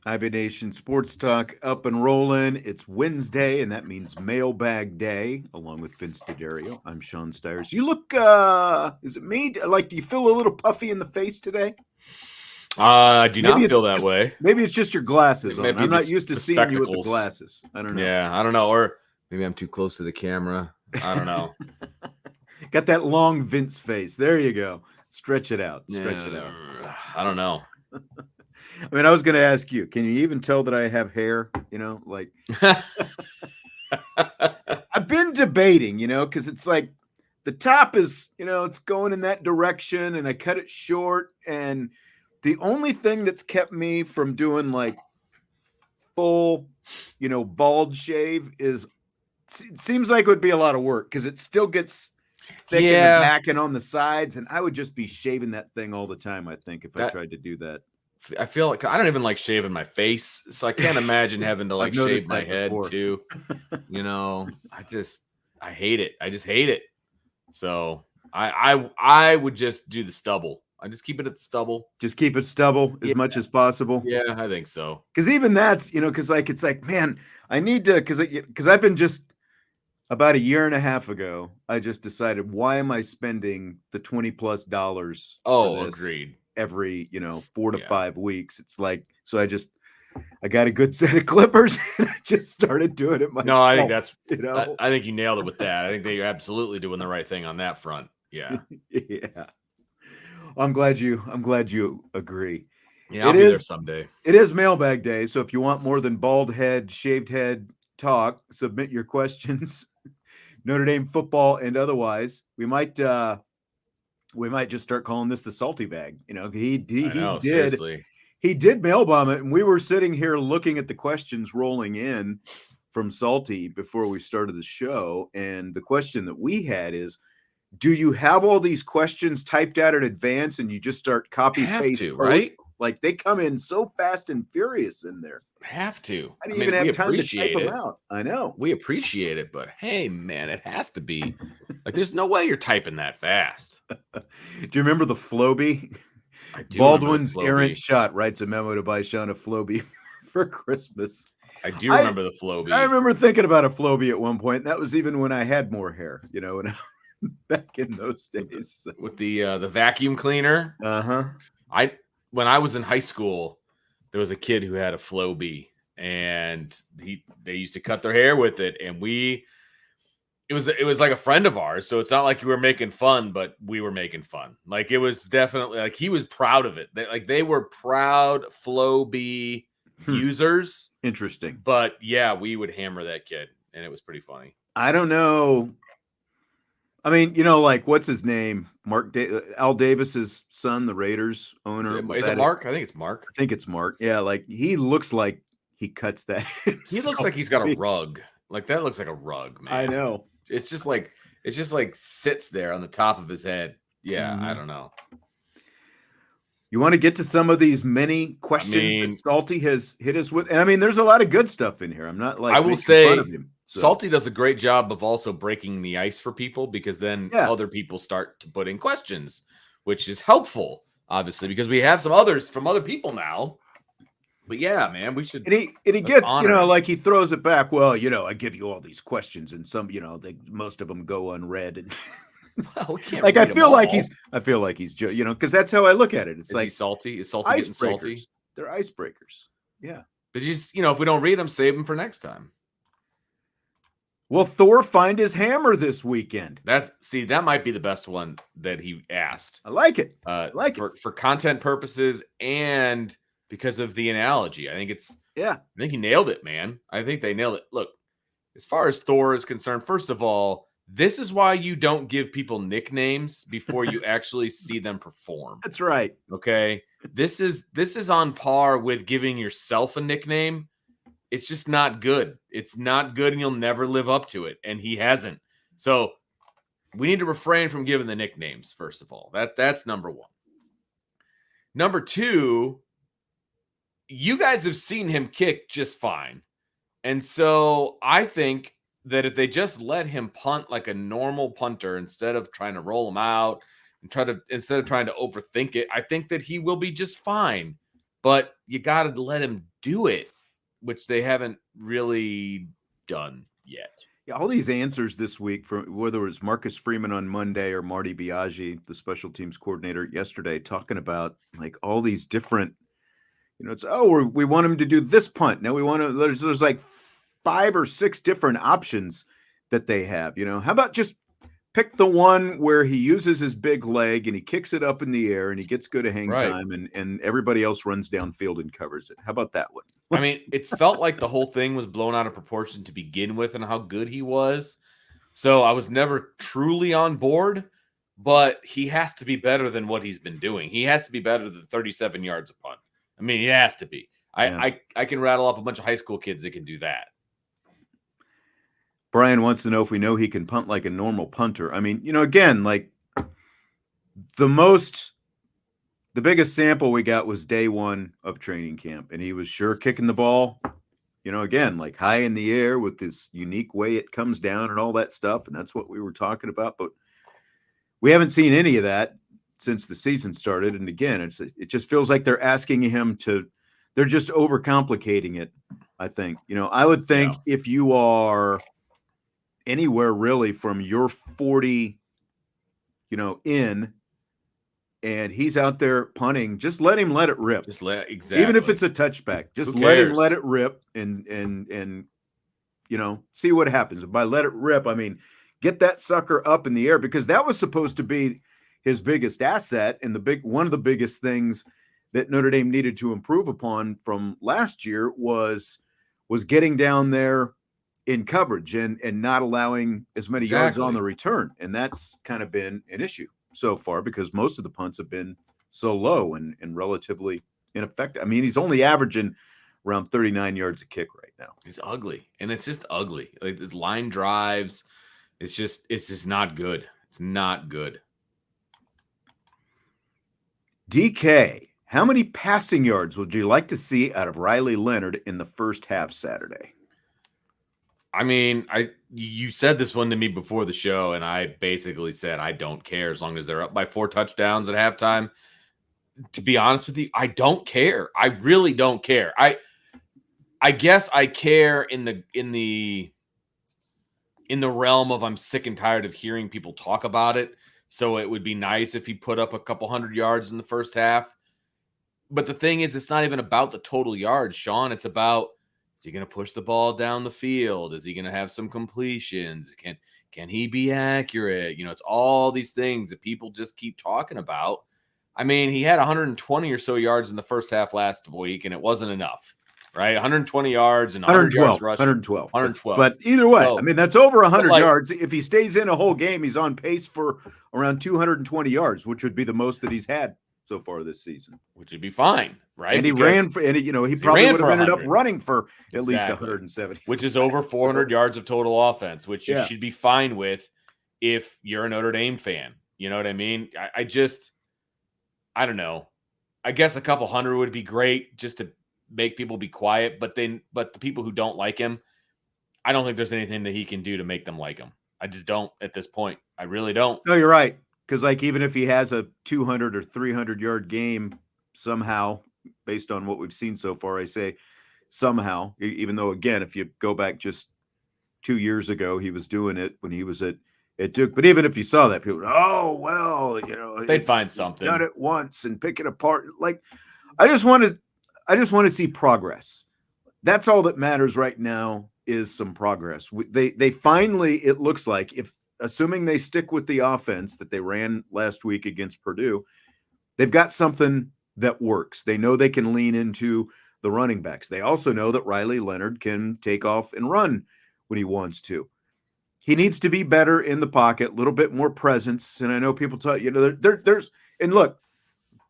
IB Nation Sports Talk up and rolling. It's Wednesday, and that means Mailbag Day, along with Vince D'Addario. I'm Sean Stiers. You look, is it me? Like, do you feel a little puffy in the face today? I do Maybe not it's feel that just, way. maybe it's just your glasses on. Maybe I'm not just used to the seeing you with the spectacles. glasses. I don't know. Yeah, I don't know. Or maybe I'm too close to the camera. I don't know. Got that long Vince face. There you go. Stretch it out. Stretch it out. I don't know. I mean, I was going to ask you, can you even tell that I have hair? You know, like I've been debating, because it's like the top is, it's going in that direction and I cut it short. And the only thing that's kept me from doing like full, bald shave is it seems like it would be a lot of work because it still gets thick in the back and on the sides. And I would just be shaving that thing all the time, I think, if I tried to do that. I feel like I don't even like shaving my face, so I can't imagine having to like shave my head too. I hate it. I just hate it. So I would just do the stubble. I just keep it at the stubble. Just keep it stubble as much as possible. Yeah, I think so. Because even that's, because like it's like, man, I need to because I've been just about a year and a half ago, I just decided, why am I spending the $20+? Oh, agreed. Every 4 to 5 weeks. It's like, so I got a good set of clippers and I just started doing it myself. No, I think that's I think you nailed it with that. I think that you're absolutely doing the right thing on that front. Yeah. Yeah. I'm glad you agree. Yeah, I'll be there someday. It is Mailbag Day, so if you want more than bald head, shaved head talk, submit your questions. Notre Dame football and otherwise. We might just start calling this the salty bag. He did. Seriously. He did mail bomb it, and we were sitting here looking at the questions rolling in from Salty before we started the show. And the question that we had is, do you have all these questions typed out in advance and you just start copy paste post? Right? Like they come in so fast and furious in there. Have to. I didn't even have time to type them out. I know. We appreciate it, but hey, man, it has to be. Like, there's no way you're typing that fast. Do you remember the Floby? I do. Baldwin's errant shot writes a memo to buy Sean a Floby for Christmas. I do remember the Floby. I remember thinking about a Floby at one point. And that was even when I had more hair, back in those days. With the vacuum cleaner. Uh-huh. When I was in high school, there was a kid who had a Floby, and they used to cut their hair with it, and it was like a friend of ours, so it's not like we were making fun, but we were making fun. Like, it was definitely like he was proud of it. They were proud Floby users. Interesting. But yeah, we would hammer that kid, and it was pretty funny. I don't know. I mean, like, what's his name? Al Davis's son, the Raiders owner. Is it Mark? I think it's Mark. I think it's Mark. Yeah, like he looks like he cuts that. He looks like he's got a rug. Like, that looks like a rug, man. I know. It's just like sits there on the top of his head. Yeah, I don't know. You want to get to some of these many questions that Salty has hit us with? And I mean, there's a lot of good stuff in here. I'm not like, I will say, fun of him, so. Salty does a great job of also breaking the ice for people, because then other people start to put in questions, which is helpful, obviously, because we have some others from other people now. But yeah, man, we should. And he gets, like he throws it back. Well, I give you all these questions, and some, most of them go unread. And well, we can't like I feel like he's because that's how I look at it. It's like salty. Is salty getting salty? They're icebreakers. Yeah, but if we don't read them, save them for next time. Will Thor find his hammer this weekend? That might be the best one that he asked. I like it. For content purposes and because of the analogy. I think he nailed it, man. I think they nailed it. Look, as far as Thor is concerned, first of all, this is why you don't give people nicknames before you actually see them perform. That's right. Okay. This is on par with giving yourself a nickname. It's just not good. It's not good, and you'll never live up to it. And he hasn't. So we need to refrain from giving the nicknames, first of all. That's number one. Number two, you guys have seen him kick just fine. And so I think that if they just let him punt like a normal punter instead of trying to roll him out and instead of trying to overthink it, I think that he will be just fine. but you got to let him do it, which they haven't really done yet. Yeah, all these answers this week, from whether it was Marcus Freeman on Monday or Marty Biaggi, the special teams coordinator, yesterday, talking about like all these different, it's we want him to do this punt. Now we want to. There's like 5 or 6 different options that they have. How about just pick the one where he uses his big leg and he kicks it up in the air and he gets good at hang time and everybody else runs downfield and covers it. How about that one? I mean, it's felt like the whole thing was blown out of proportion to begin with and how good he was. So I was never truly on board, but he has to be better than what he's been doing. He has to be better than 37 yards a punt. I mean, he has to be. I can rattle off a bunch of high school kids that can do that. Brian wants to know if we know he can punt like a normal punter. I mean, again, like the biggest sample we got was day 1 of training camp, and he was sure kicking the ball, again, like high in the air with this unique way it comes down and all that stuff. And that's what we were talking about. But we haven't seen any of that since the season started. And again, it just feels like they're asking him they're just overcomplicating it, I think. I would think if you are anywhere really from your 40, in, and he's out there punting, just let him let it rip. Exactly. Even if it's a touchback, just let him let it rip and see what happens. By let it rip, I mean, get that sucker up in the air, because that was supposed to be his biggest asset. And one of the biggest things that Notre Dame needed to improve upon from last year was getting down there in coverage and not allowing as many yards on the return. And that's kind of been an issue so far, because most of the punts have been so low and relatively ineffective. I mean, he's only averaging around 39 yards a kick right now. It's ugly. And it's just ugly. Like his line drives. It's just not good. It's not good. DK, how many passing yards would you like to see out of Riley Leonard in the first half Saturday? I mean, you said this one to me before the show, and I basically said I don't care as long as they're up by 4 touchdowns at halftime. To be honest with you, I don't care. I really don't care. I guess I care in the realm of I'm sick and tired of hearing people talk about it. So it would be nice if he put up a couple hundred yards in the first half. But the thing is, it's not even about the total yards, Sean. It's about, is he going to push the ball down the field? Is he going to have some completions? Can he be accurate? It's all these things that people just keep talking about. I mean, he had 120 or so yards in the first half last week, and it wasn't enough, right? 120 yards and 112. Yards 112. 112. But either way, I mean, that's over 100 yards. If he stays in a whole game, he's on pace for around 220 yards, which would be the most that he's had so far this season, which would be fine, right? And he ran for, and he probably would have ended up running for at least 170, which is over 400 yards of total offense, which you should be fine with if you're a Notre Dame fan. You know what I mean? I don't know. I guess a couple hundred would be great just to make people be quiet, but the people who don't like him, I don't think there's anything that he can do to make them like him. I just don't at this point. I really don't. No, you're right. Because even if he has a 200 or 300 yard game somehow, based on what we've seen so far, I say somehow, even though, again, if you go back just 2 years ago, he was doing it when he was at Duke. But even if you saw that, people, they'd find something. Done it once and pick it apart. Like, I just want to see progress. That's all that matters right now, is some progress. They finally, it looks like, assuming they stick with the offense that they ran last week against Purdue, they've got something that works. They know they can lean into the running backs. They also know that Riley Leonard can take off and run when he wants to. He needs to be better in the pocket, a little bit more presence. And I know people talk, there's, and look,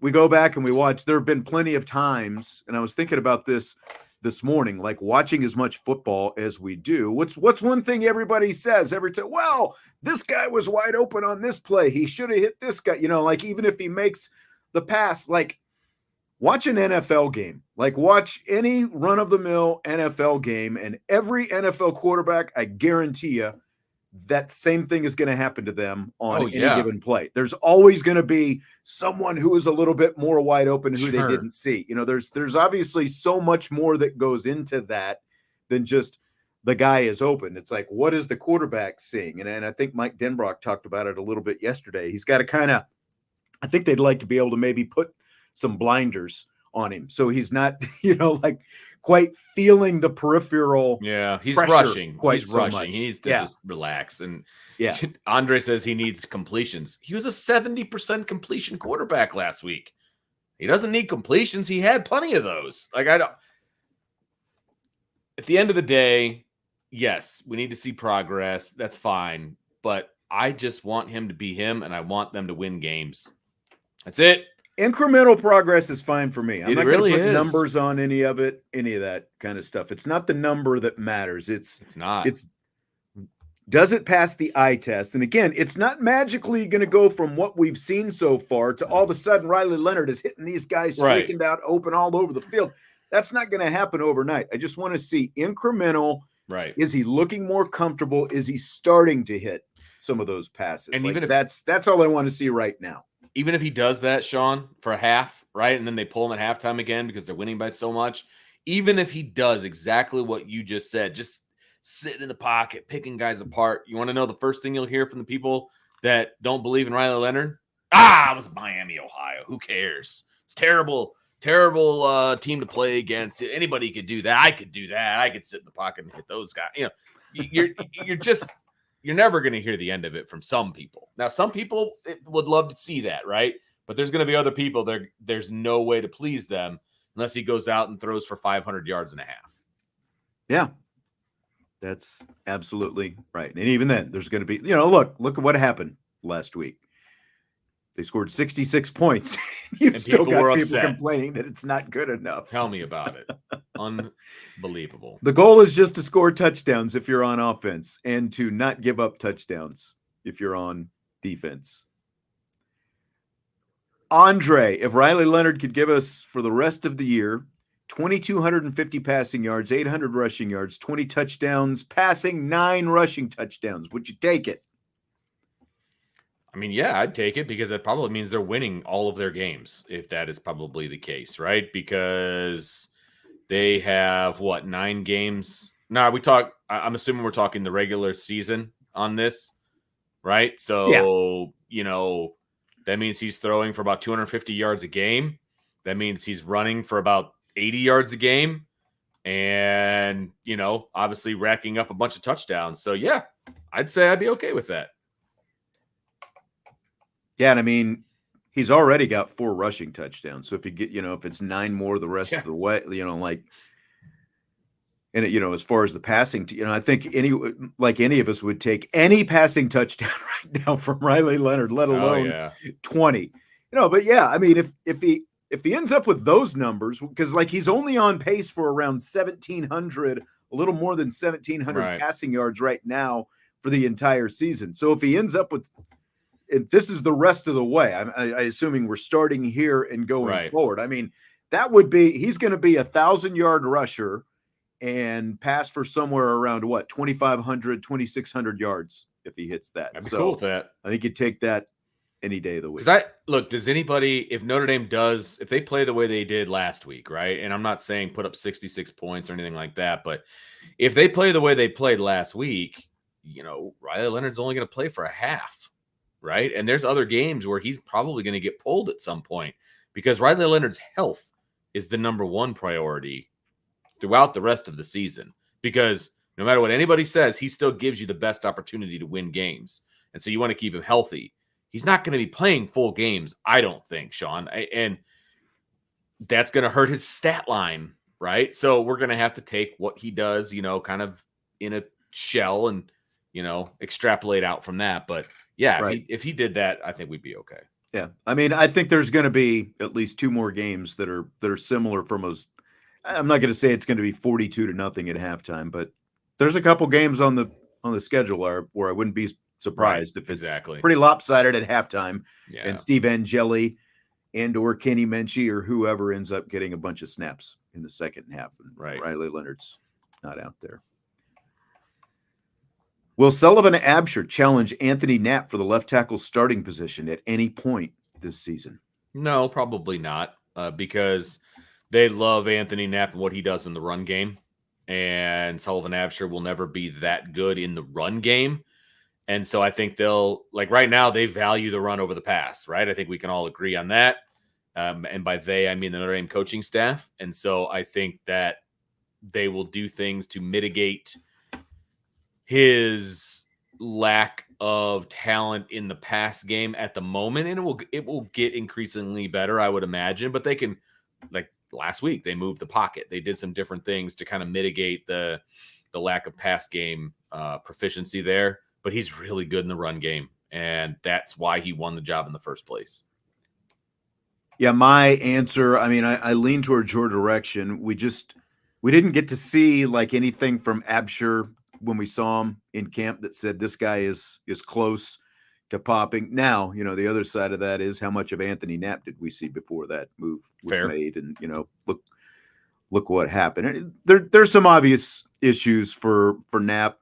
we go back and we watch, there have been plenty of times, and I was thinking about this morning, like watching as much football as we do. What's one thing everybody says every time? Well, this guy was wide open on this play. He should have hit this guy. Like even if he makes the pass, like watch an NFL game, like watch any run of the mill NFL game, and every NFL quarterback, I guarantee you, that same thing is going to happen to them on any yeah. given play. There's always going to be someone who is a little bit more wide open who they Sure. didn't see. You know, there's obviously so much more that goes into that than just the guy is open. It's like, what is the quarterback seeing? And I think Mike Denbrock talked about it a little bit yesterday. He's got to kind of, I think they'd like to be able to maybe put some blinders on him so he's not, like quite feeling the peripheral. Yeah, he's pressure rushing. quite He's so rushing. much. He needs to Yeah. just relax. And Yeah. Andre says he needs completions. He was a 70% completion quarterback last week. He doesn't need completions. He had plenty of those. Like, I don't. At the end of the day, yes, we need to see progress. That's fine. But I just want him to be him, and I want them to win games. That's it. Incremental progress is fine for me. I'm not really going to put is. numbers on any of that kind of stuff. It's not the number that matters. It's not. It's does it pass the eye test? And again, it's not magically going to go from what we've seen so far to all of a sudden Riley Leonard is hitting these guys streaking out open all over the field. That's not going to happen overnight. I just want to see incremental. Right. Is he looking more comfortable? Is he starting to hit some of those passes? And like even if that's all I want to see right now. Even if he does that, Sean, for a half, right? And then they pull him at halftime again because they're winning by so much. Even if he does exactly what you just said, just sitting in the pocket, picking guys apart. You want to know the first thing you'll hear from the people that don't believe in Riley Leonard? It was Miami, Ohio. Who cares? It's terrible team to play against. Anybody could do that. I could do that. I could sit in the pocket and hit those guys. You're never going to hear the end of it from some people. Now, some people would love to see that, right? But there's going to be other people there's no way to please them unless he goes out and throws for 500 yards and a half. Yeah, that's absolutely right. And even then, there's going to be, look at what happened last week. They scored 66 points. You've still got people complaining that it's not good enough. Tell me about it. Unbelievable. The goal is just to score touchdowns if you're on offense and to not give up touchdowns if you're on defense. Andre, if Riley Leonard could give us for the rest of the year 2,250 passing yards, 800 rushing yards, 20 touchdowns, passing 9 rushing touchdowns, would you take it? I mean, yeah, I'd take it because that probably means they're winning all of their games, if that is probably the case, right? Because they have, 9 games? No, I'm assuming we're talking the regular season on this, right? So, that means he's throwing for about 250 yards a game. That means he's running for about 80 yards a game and, obviously racking up a bunch of touchdowns. So, yeah, I'd say I'd be okay with that. Yeah, and I mean, he's already got 4 rushing touchdowns. So if you get, if it's 9 more the rest of the way, and as far as the passing, I think any of us would take any passing touchdown right now from Riley Leonard, let alone 20. But yeah, I mean, if he ends up with those numbers, because he's only on pace for around 1,700, a little more than 1,700 passing yards right now for the entire season. So if he ends up with, if this is the rest of the way, I assuming we're starting here and going forward. I mean, that would be, he's going to be 1,000-yard rusher and pass for somewhere around 2,500, 2,600 yards if he hits that. I'd be cool with that. I think you'd take that any day of the week. Does anybody, if Notre Dame if they play the way they did last week, right? And I'm not saying put up 66 points or anything like that, but if they play the way they played last week, Riley Leonard's only going to play for a half. Right. And there's other games where he's probably going to get pulled at some point because Riley Leonard's health is the number one priority throughout the rest of the season, because no matter what anybody says, he still gives you the best opportunity to win games. And so you want to keep him healthy. He's not going to be playing full games, I don't think, Sean. And that's going to hurt his stat line. Right. So we're going to have to take what he does, kind of in a shell and, extrapolate out from that. But yeah, if he did that, I think we'd be okay. Yeah. I mean, I think there's going to be at least 2 more games that are similar from us. I'm not going to say it's going to be 42-0 at halftime, but there's a couple games on the schedule where I wouldn't be surprised if it's pretty lopsided at halftime and Steve Angeli and or Kenny Menchie or whoever ends up getting a bunch of snaps in the second half. And Riley Leonard's not out there. Will Sullivan Abshire challenge Anthony Knapp for the left tackle starting position at any point this season? No, probably not, because they love Anthony Knapp and what he does in the run game. And Sullivan Abshire will never be that good in the run game. And so I think they'll, like right now, they value the run over the pass, right? I think we can all agree on that. And by they, I mean the Notre Dame coaching staff. And so I think that they will do things to mitigate his lack of talent in the pass game at the moment, and it will get increasingly better, I would imagine. But they can, like last week, they moved the pocket. They did some different things to kind of mitigate the lack of pass game proficiency there. But he's really good in the run game, and that's why he won the job in the first place. Yeah, my answer, I mean, I lean towards your direction. We didn't get to see like anything from Abshire when we saw him in camp that said this guy is close to popping. Now, the other side of that is how much of Anthony Knapp did we see before that move was made? And, look what happened. There's some obvious issues for Knapp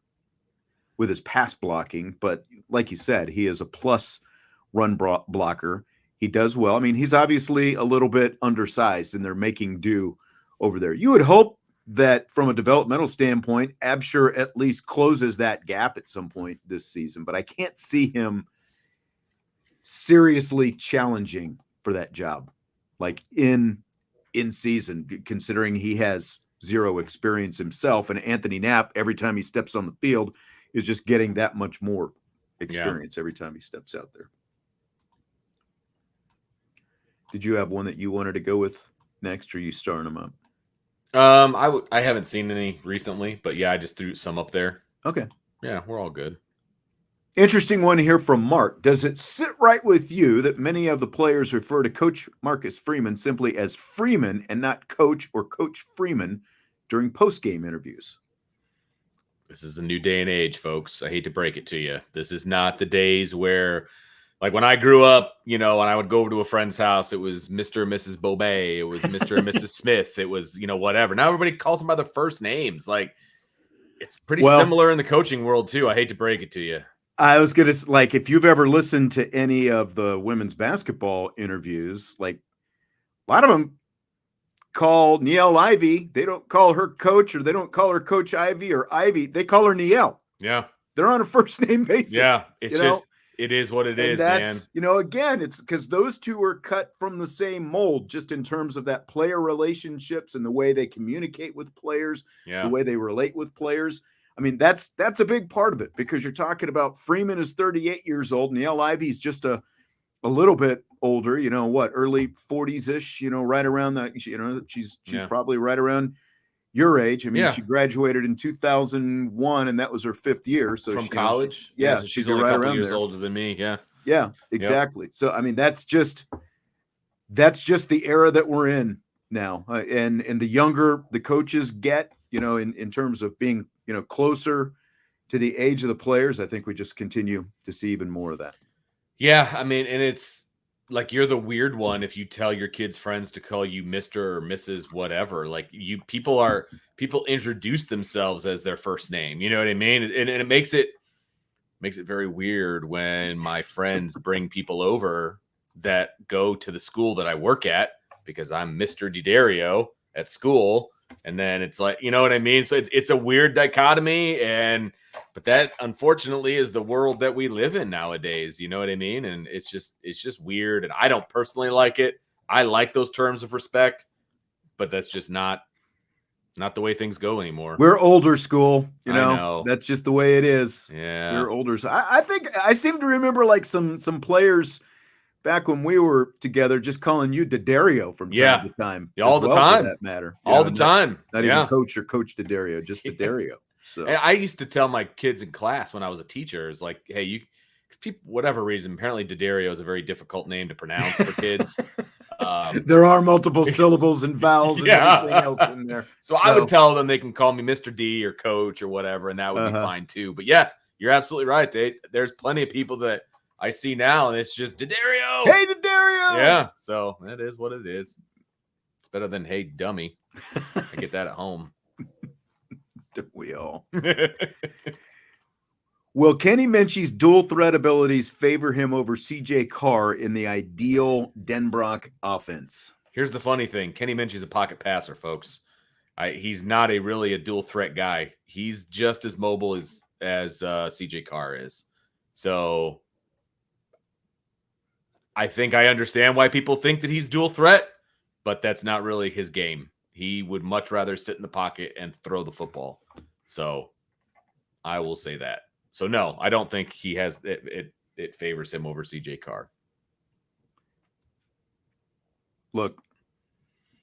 with his pass blocking, but like you said, he is a plus run blocker. He does well. I mean, he's obviously a little bit undersized, and they're making do over there. You would hope that from a developmental standpoint, Abshire at least closes that gap at some point this season, but I can't see him seriously challenging for that job, like in season, considering he has zero experience himself, and Anthony Knapp, every time he steps on the field, is just getting that much more experience every time he steps out there. Did you have one that you wanted to go with next, or are you starting them up? I haven't seen any recently, but yeah, I just threw some up there. Okay. Yeah, we're all good. Interesting one here from Mark. Does it sit right with you that many of the players refer to Coach Marcus Freeman simply as Freeman and not Coach or Coach Freeman during post-game interviews? This is a new day and age, folks. I hate to break it to you. This is not the days where, like when I grew up, when I would go over to a friend's house, it was Mr. and Mrs. Bobet. It was Mr. and Mrs. Smith. It was, whatever. Now everybody calls them by their first names. Like, it's pretty similar in the coaching world, too. I hate to break it to you. I was going to, like, if you've ever listened to any of the women's basketball interviews, like, a lot of them call Niele Ivy. They don't call her coach, or they don't call her Coach Ivy or Ivy. They call her Niele. Yeah. They're on a first name basis. Yeah. It's just, it is what it is, that's, man. Again, it's because those two are cut from the same mold, just in terms of that player relationships and the way they communicate with players, the way they relate with players. I mean, that's a big part of it, because you're talking about Freeman is 38 years old. Niele Ivy's just a little bit older, early 40s-ish, right around that, she's probably right around your age. I mean, she graduated in 2001, and that was her 5th year. So from college. So she's only right a couple around years there. older than me. Yeah. Yeah, exactly. Yep. So, I mean, that's just the era that we're in now. And the younger the coaches get, in terms of being, closer to the age of the players, I think we just continue to see even more of that. Yeah. I mean, and it's like, you're the weird one if you tell your kids' friends to call you Mr. or Mrs. whatever. Like, people introduce themselves as their first name. You know what I mean? And it makes it very weird when my friends bring people over that go to the school that I work at, because I'm Mr. DiDario at school. And then it's like, you know what I mean? So it's a weird dichotomy, but that unfortunately is the world that we live in nowadays. You know what I mean? And it's just weird. And I don't personally like it. I like those terms of respect, but that's just not the way things go anymore. We're older school, I know. That's just the way it is. Yeah. We're older. So I think I seem to remember like some players back when we were together just calling you DiDario from time to time. All the time. For that matter. All the time. Not even Coach or Coach DiDario, just DiDario. So I used to tell my kids in class when I was a teacher, is like, hey, because people, whatever reason, apparently DiDario is a very difficult name to pronounce for kids. There are multiple syllables and vowels and everything else in there. So I would tell them they can call me Mr. D or Coach or whatever, and that would be fine too. But yeah, you're absolutely right. There's plenty of people that I see now, and it's just DiDario. Hey, DiDario. Yeah, so that is what it is. It's better than hey, dummy. I get that at home. Don't we all? Will Kenny Minchie's dual threat abilities favor him over CJ Carr in the ideal Denbrock offense? Here's the funny thing. Kenny Minchie's a pocket passer, folks. He's not really a dual threat guy. He's just as mobile as CJ Carr is. So I think I understand why people think that he's dual threat, but that's not really his game. He would much rather sit in the pocket and throw the football. So I will say that. So no, I don't think he has it favors him over CJ Carr. Look,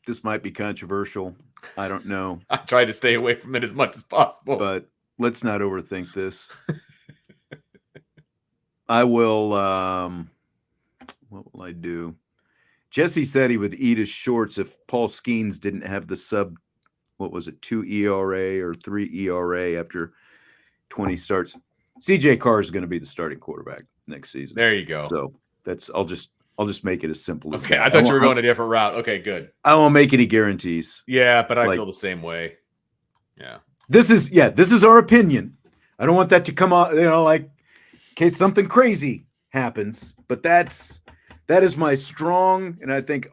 this might be controversial. I don't know. I tried to stay away from it as much as possible. But let's not overthink this. I will what will I do? Jesse said he would eat his shorts if Paul Skeens didn't have the sub, 2 ERA or 3 ERA after 20 starts. CJ Carr is going to be the starting quarterback next season. There you go. So I'll just make it as simple as okay. that. I thought you were going a different route. Okay, good. I won't make any guarantees. Yeah, but I feel the same way. Yeah. This is our opinion. I don't want that to come out, like in case something crazy happens, but that is my strong, and I think,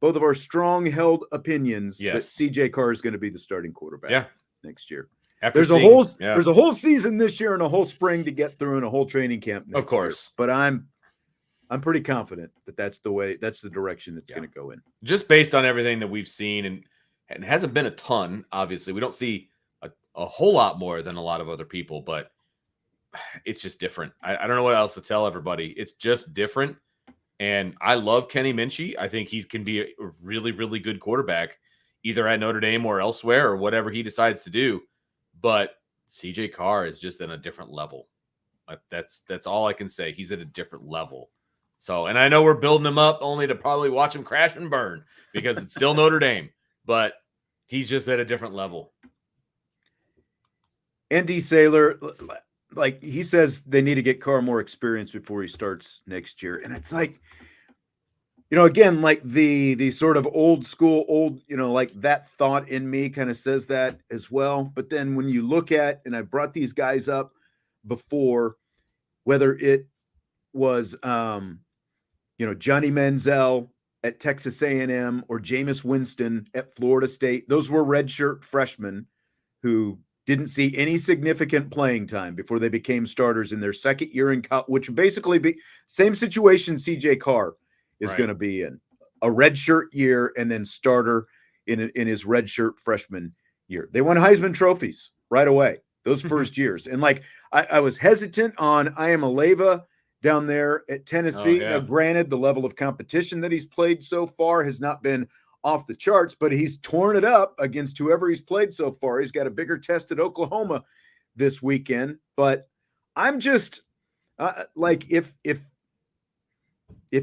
both of our strong held opinions that CJ Carr is going to be the starting quarterback next year. There's a whole season this year and a whole spring to get through and a whole training camp next of course. Year. But I'm pretty confident that that's the direction it's going to go in. Just based on everything that we've seen, and it hasn't been a ton, obviously. We don't see a whole lot more than a lot of other people, but it's just different. I don't know what else to tell everybody. It's just different. And I love Kenny Minchie. I think he can be a really, really good quarterback, either at Notre Dame or elsewhere or whatever he decides to do. But CJ Carr is just in a different level. That's all I can say. He's at a different level. So, and I know we're building him up only to probably watch him crash and burn because it's still Notre Dame, but he's just at a different level. Andy Saylor, like he says they need to get Carr more experience before he starts next year. And it's like, again, like the sort of old school, like that thought in me kind of says that as well. But then when you look at, and I brought these guys up before, whether it was, Johnny Manziel at Texas A&M or Jameis Winston at Florida State, those were redshirt freshmen who didn't see any significant playing time before they became starters in their second year in college, which basically be same situation CJ Carr is going to be in, a redshirt year and then starter in his redshirt freshman year. They won Heisman trophies right away, those first years. And like, I was hesitant on Iamaleava down there at Tennessee. Now, granted, the level of competition that he's played so far has not been off the charts, but he's torn it up against whoever he's played so far. He's got a bigger test at Oklahoma this weekend. But I'm just like, if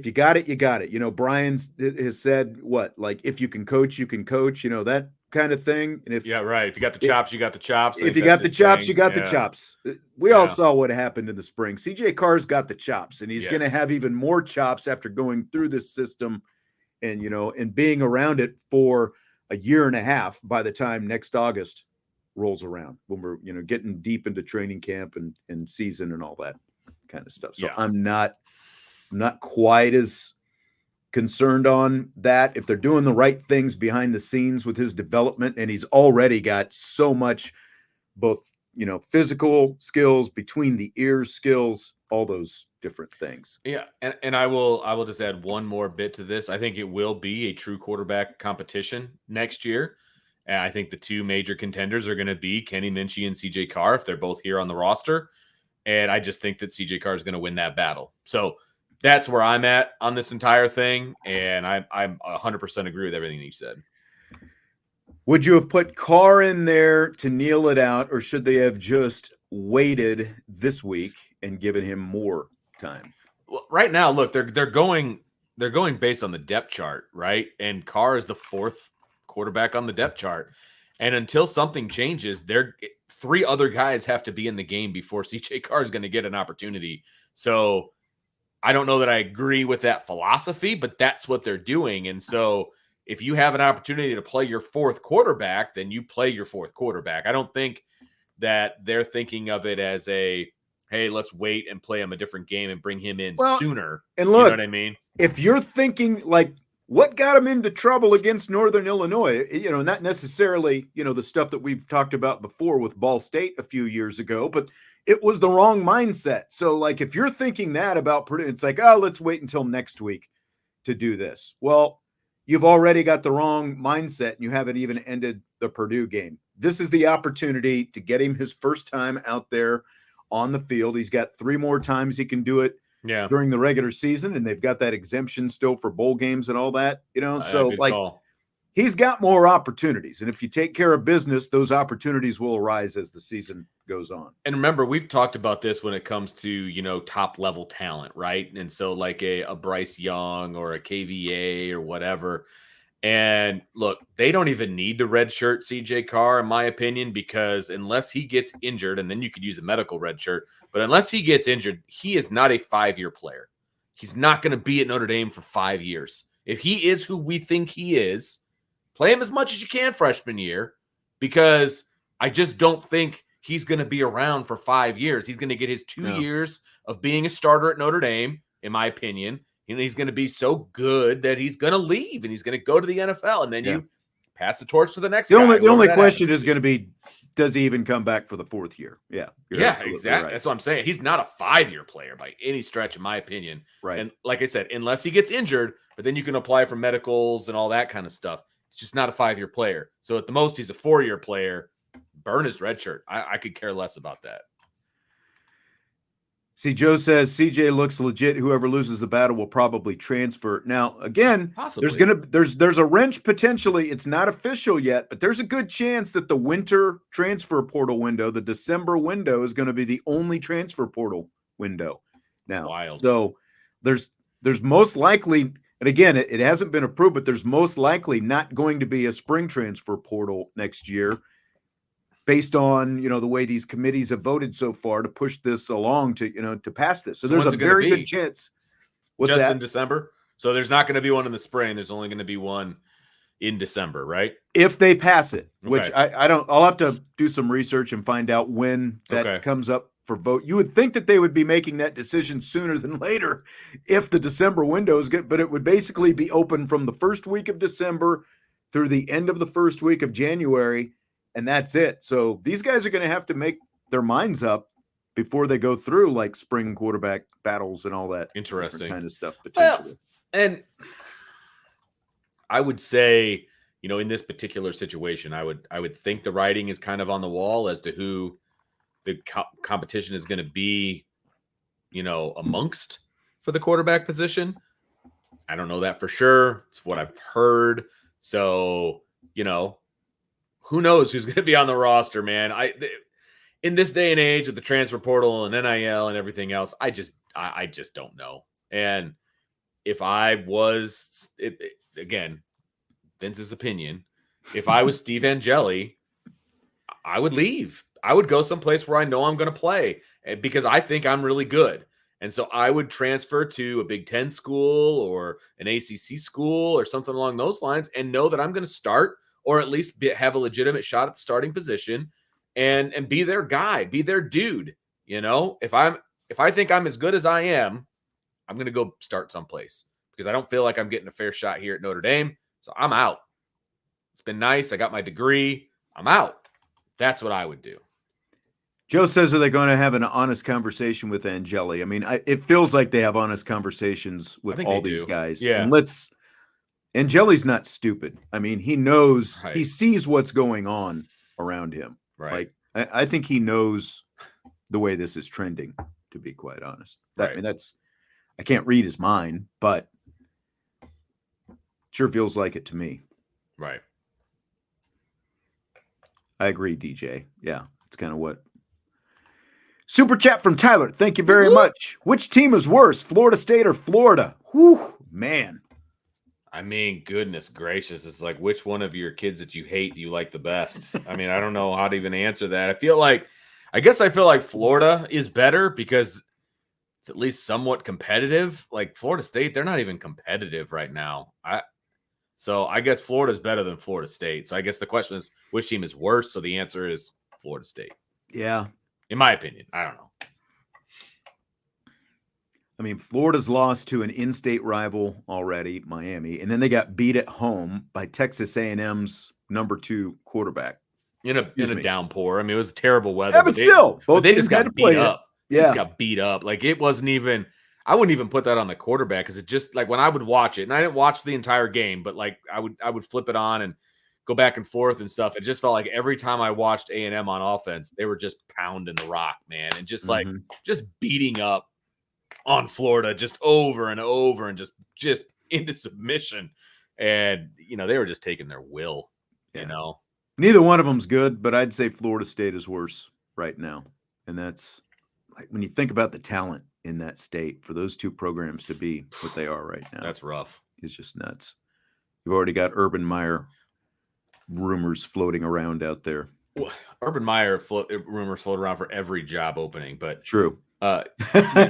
you got it, you got it. Brian has said if you can coach, you can coach, that kind of thing. And if you got the chops, you got the chops. If you got the chops, you got the chops. We all saw what happened in the spring. CJ Carr's got the chops, and he's going to have even more chops after going through this system and, and being around it for a year and a half by the time next August rolls around, when we're, getting deep into training camp and season and all that kind of stuff. So I'm not quite as concerned on that. If they're doing the right things behind the scenes with his development, and he's already got so much, both, physical skills, between the ears skills, all those different things. Yeah. And I will just add one more bit to this. I think it will be a true quarterback competition next year. And I think the two major contenders are going to be Kenny Minchie and CJ Carr, if they're both here on the roster. And I just think that CJ Carr is going to win that battle. So that's where I'm at on this entire thing, and I'm 100% agree with everything that you said. Would you have put Carr in there to kneel it out, or should they have just waited this week and given him more time? Well, right now, look, they're going based on the depth chart, right? And Carr is the fourth quarterback on the depth chart, and until something changes, three other guys have to be in the game before CJ Carr is going to get an opportunity. So I don't know that I agree with that philosophy, but that's what they're doing. And so if you have an opportunity to play your fourth quarterback, then you play your fourth quarterback. I don't think that they're thinking of it as a, hey, let's wait and play him a different game and bring him in sooner. And look, you know what I mean? If you're thinking like what got him into trouble against Northern Illinois, not necessarily, the stuff that we've talked about before with Ball State a few years ago, but it was the wrong mindset. So like, if you're thinking that about Purdue, it's like, oh, let's wait until next week to do this. Well, you've already got the wrong mindset and you haven't even ended the Purdue game. This is the opportunity to get him his first time out there on the field. He's got 3 more times he can do it during the regular season, and they've got that exemption still for bowl games and all that, so like he's got more opportunities. And if you take care of business, those opportunities will arise as the season goes on. And remember, we've talked about this when it comes to, top level talent, right? And so like a Bryce Young or a KVA or whatever. And look, they don't even need to redshirt CJ Carr, in my opinion, because unless he gets injured, and then you could use a medical redshirt, but unless he gets injured, he is not a 5-year player. He's not going to be at Notre Dame for 5 years. If he is who we think he is, play him as much as you can freshman year, because I just don't think he's going to be around for 5 years. He's going to get his 2 years of being a starter at Notre Dame, in my opinion. He's going to be so good that he's going to leave and he's going to go to the NFL, and then you pass the torch to the next guy. The only question is going to be, does he even come back for the 4th year? Yeah. Exactly. Right. That's what I'm saying. He's not a 5-year player by any stretch, in my opinion. Right. And like I said, unless he gets injured, but then you can apply for medicals and all that kind of stuff. It's just not a 5-year player. So at the most, he's a 4-year player. Burn his red shirt. I could care less about that. See, Joe says CJ looks legit. Whoever loses the battle will probably transfer. Now, again, there's a wrench potentially. It's not official yet, but there's a good chance that the winter transfer portal window, the December window, is going to be the only transfer portal window now. Wild. So there's most likely, and again, it hasn't been approved, but there's most likely not going to be a spring transfer portal next year, based on, the way these committees have voted so far to push this along to pass this. So there's a very good chance. What's that? In December? So there's not going to be one in the spring. There's only going to be one in December, right? If they pass it, which I'll have to do some research and find out when that comes up for vote. You would think that they would be making that decision sooner than later if the December window is good, but it would basically be open from the first week of December through the end of the first week of January. And that's it. So these guys are going to have to make their minds up before they go through like spring quarterback battles and all that interesting kind of stuff potentially. Well, and I would say, in this particular situation, I would think the writing is kind of on the wall as to who the competition is going to be, amongst for the quarterback position. I don't know that for sure. It's what I've heard. So, who knows who's going to be on the roster, man? In this day and age with the transfer portal and NIL and everything else, I just don't know. And if I was, again, Vince's opinion, if I was Steve Angeli, I would leave. I would go someplace where I know I'm going to play because I think I'm really good. And so I would transfer to a Big Ten school or an ACC school or something along those lines and know that I'm going to start, or at least have a legitimate shot at the starting position and be their guy, be their dude. If I think I'm as good as I am, I'm going to go start someplace because I don't feel like I'm getting a fair shot here at Notre Dame. So I'm out. It's been nice. I got my degree. I'm out. That's what I would do. Joe says, are they going to have an honest conversation with Angeli? I mean, it feels like they have honest conversations with all these guys. Yeah. And Angeli's not stupid. I mean, he knows, he sees what's going on around him. Right. Like, I think he knows the way this is trending, to be quite honest. I mean, I can't read his mind, but sure feels like it to me. Right. I agree, DJ. Yeah, it's kind of what. Super chat from Tyler. Thank you very much. Which team is worse, Florida State or Florida? Whew, man. I mean, goodness gracious. It's like, which one of your kids that you hate do you like the best? I mean, I don't know how to even answer that. I guess I feel like Florida is better because it's at least somewhat competitive. Like Florida State, they're not even competitive right now. So I guess Florida's better than Florida State. So I guess the question is, which team is worse? So the answer is Florida State. Yeah. In my opinion. I don't know. I mean, Florida's lost to an in-state rival already, Miami, and then they got beat at home by Texas A&M's number 2 quarterback. In a downpour. I mean, it was terrible weather. Yeah, but still, both they teams just had to got beat play up. it. They just got beat up. Like, it wasn't even – I wouldn't even put that on the quarterback because it just – like, when I would watch it, and I didn't watch the entire game, but, like, I would flip it on and go back and forth and stuff. It just felt like every time I watched A&M on offense, they were just pounding the rock, man, and just, like, just beating up on Florida just over and over and just into submission. And, they were just taking their will, Neither one of them's good, but I'd say Florida State is worse right now. And that's like when you think about the talent in that state for those two programs to be what they are right now. That's rough. It's just nuts. You've already got Urban Meyer rumors floating around out there. Well, Urban Meyer rumors float around for every job opening, but true.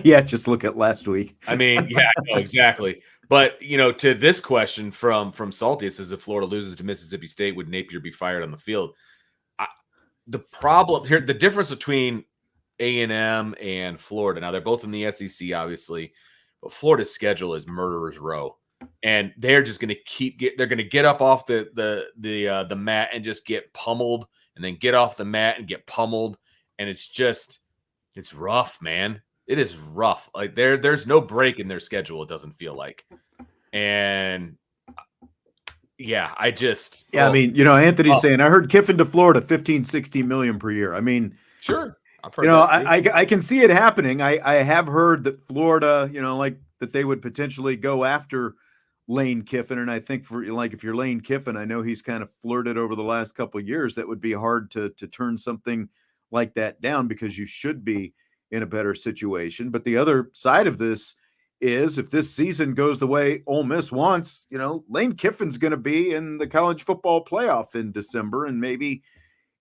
Yeah, just look at last week. I mean, yeah, no, exactly. But, to this question from Salty, it says if Florida loses to Mississippi State, would Napier be fired on the field? The problem here, the difference between A&M and Florida, now they're both in the SEC, obviously, but Florida's schedule is murderer's row. And they're just going to they're going to get up off the mat and just get pummeled, and then get off the mat and get pummeled. And it's rough, man. It is rough. Like there's no break in their schedule. It doesn't feel like. And yeah, I mean, Anthony's saying, I heard Kiffin to Florida, 15, 16 million per year. I mean, sure. I can see it happening. I have heard that Florida, like that they would potentially go after Lane Kiffin. And I think if you're Lane Kiffin, I know he's kind of flirted over the last couple of years. That would be hard to turn something like that down because you should be in a better situation. But the other side of this is if this season goes the way Ole Miss wants, Lane Kiffin's going to be in the college football playoff in December and maybe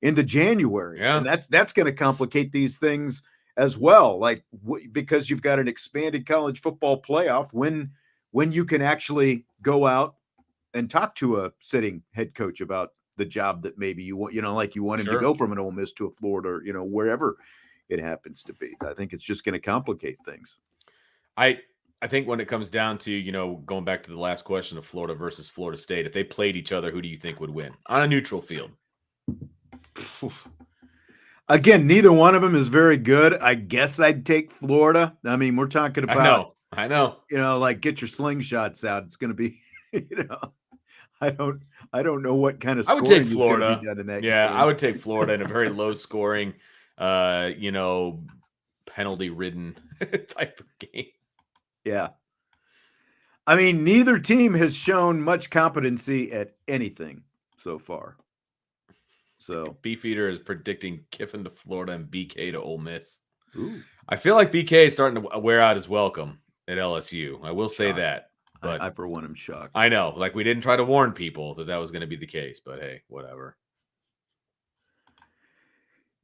into January. Yeah. And that's going to complicate these things as well. Like because you've got an expanded college football playoff when you can actually go out and talk to a sitting head coach about the job that maybe you want, like you want him to go from an Ole Miss to a Florida, or, wherever it happens to be. I think it's just going to complicate things. I think when it comes down to, going back to the last question of Florida versus Florida State, if they played each other, who do you think would win on a neutral field? Again, neither one of them is very good. I guess I'd take Florida. I mean, we're talking about, I know, like get your slingshots out. It's going to be, I don't know what kind of I would scoring take Florida. Is gonna be done in that game. I would take Florida in a very low scoring, penalty ridden type of game. Yeah. I mean, neither team has shown much competency at anything so far. So Beefeater is predicting Kiffin to Florida and BK to Ole Miss. Ooh. I feel like BK is starting to wear out his welcome at LSU. I will say that. But I for one am shocked. I know, like we didn't try to warn people that was going to be the case, but hey, whatever.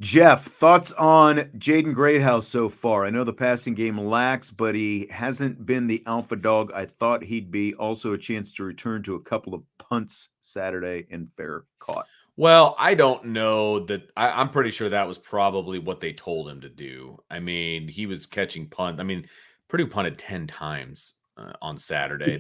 Jeff, thoughts on Jaden Greathouse so far? I know the passing game lacks, but he hasn't been the alpha dog I thought he'd be. Also a chance to return to a couple of punts Saturday and fair caught. Well, I don't know that. I'm pretty sure that was probably what they told him to do. I mean, he was catching punt. I mean, Purdue punted 10 times on Saturday.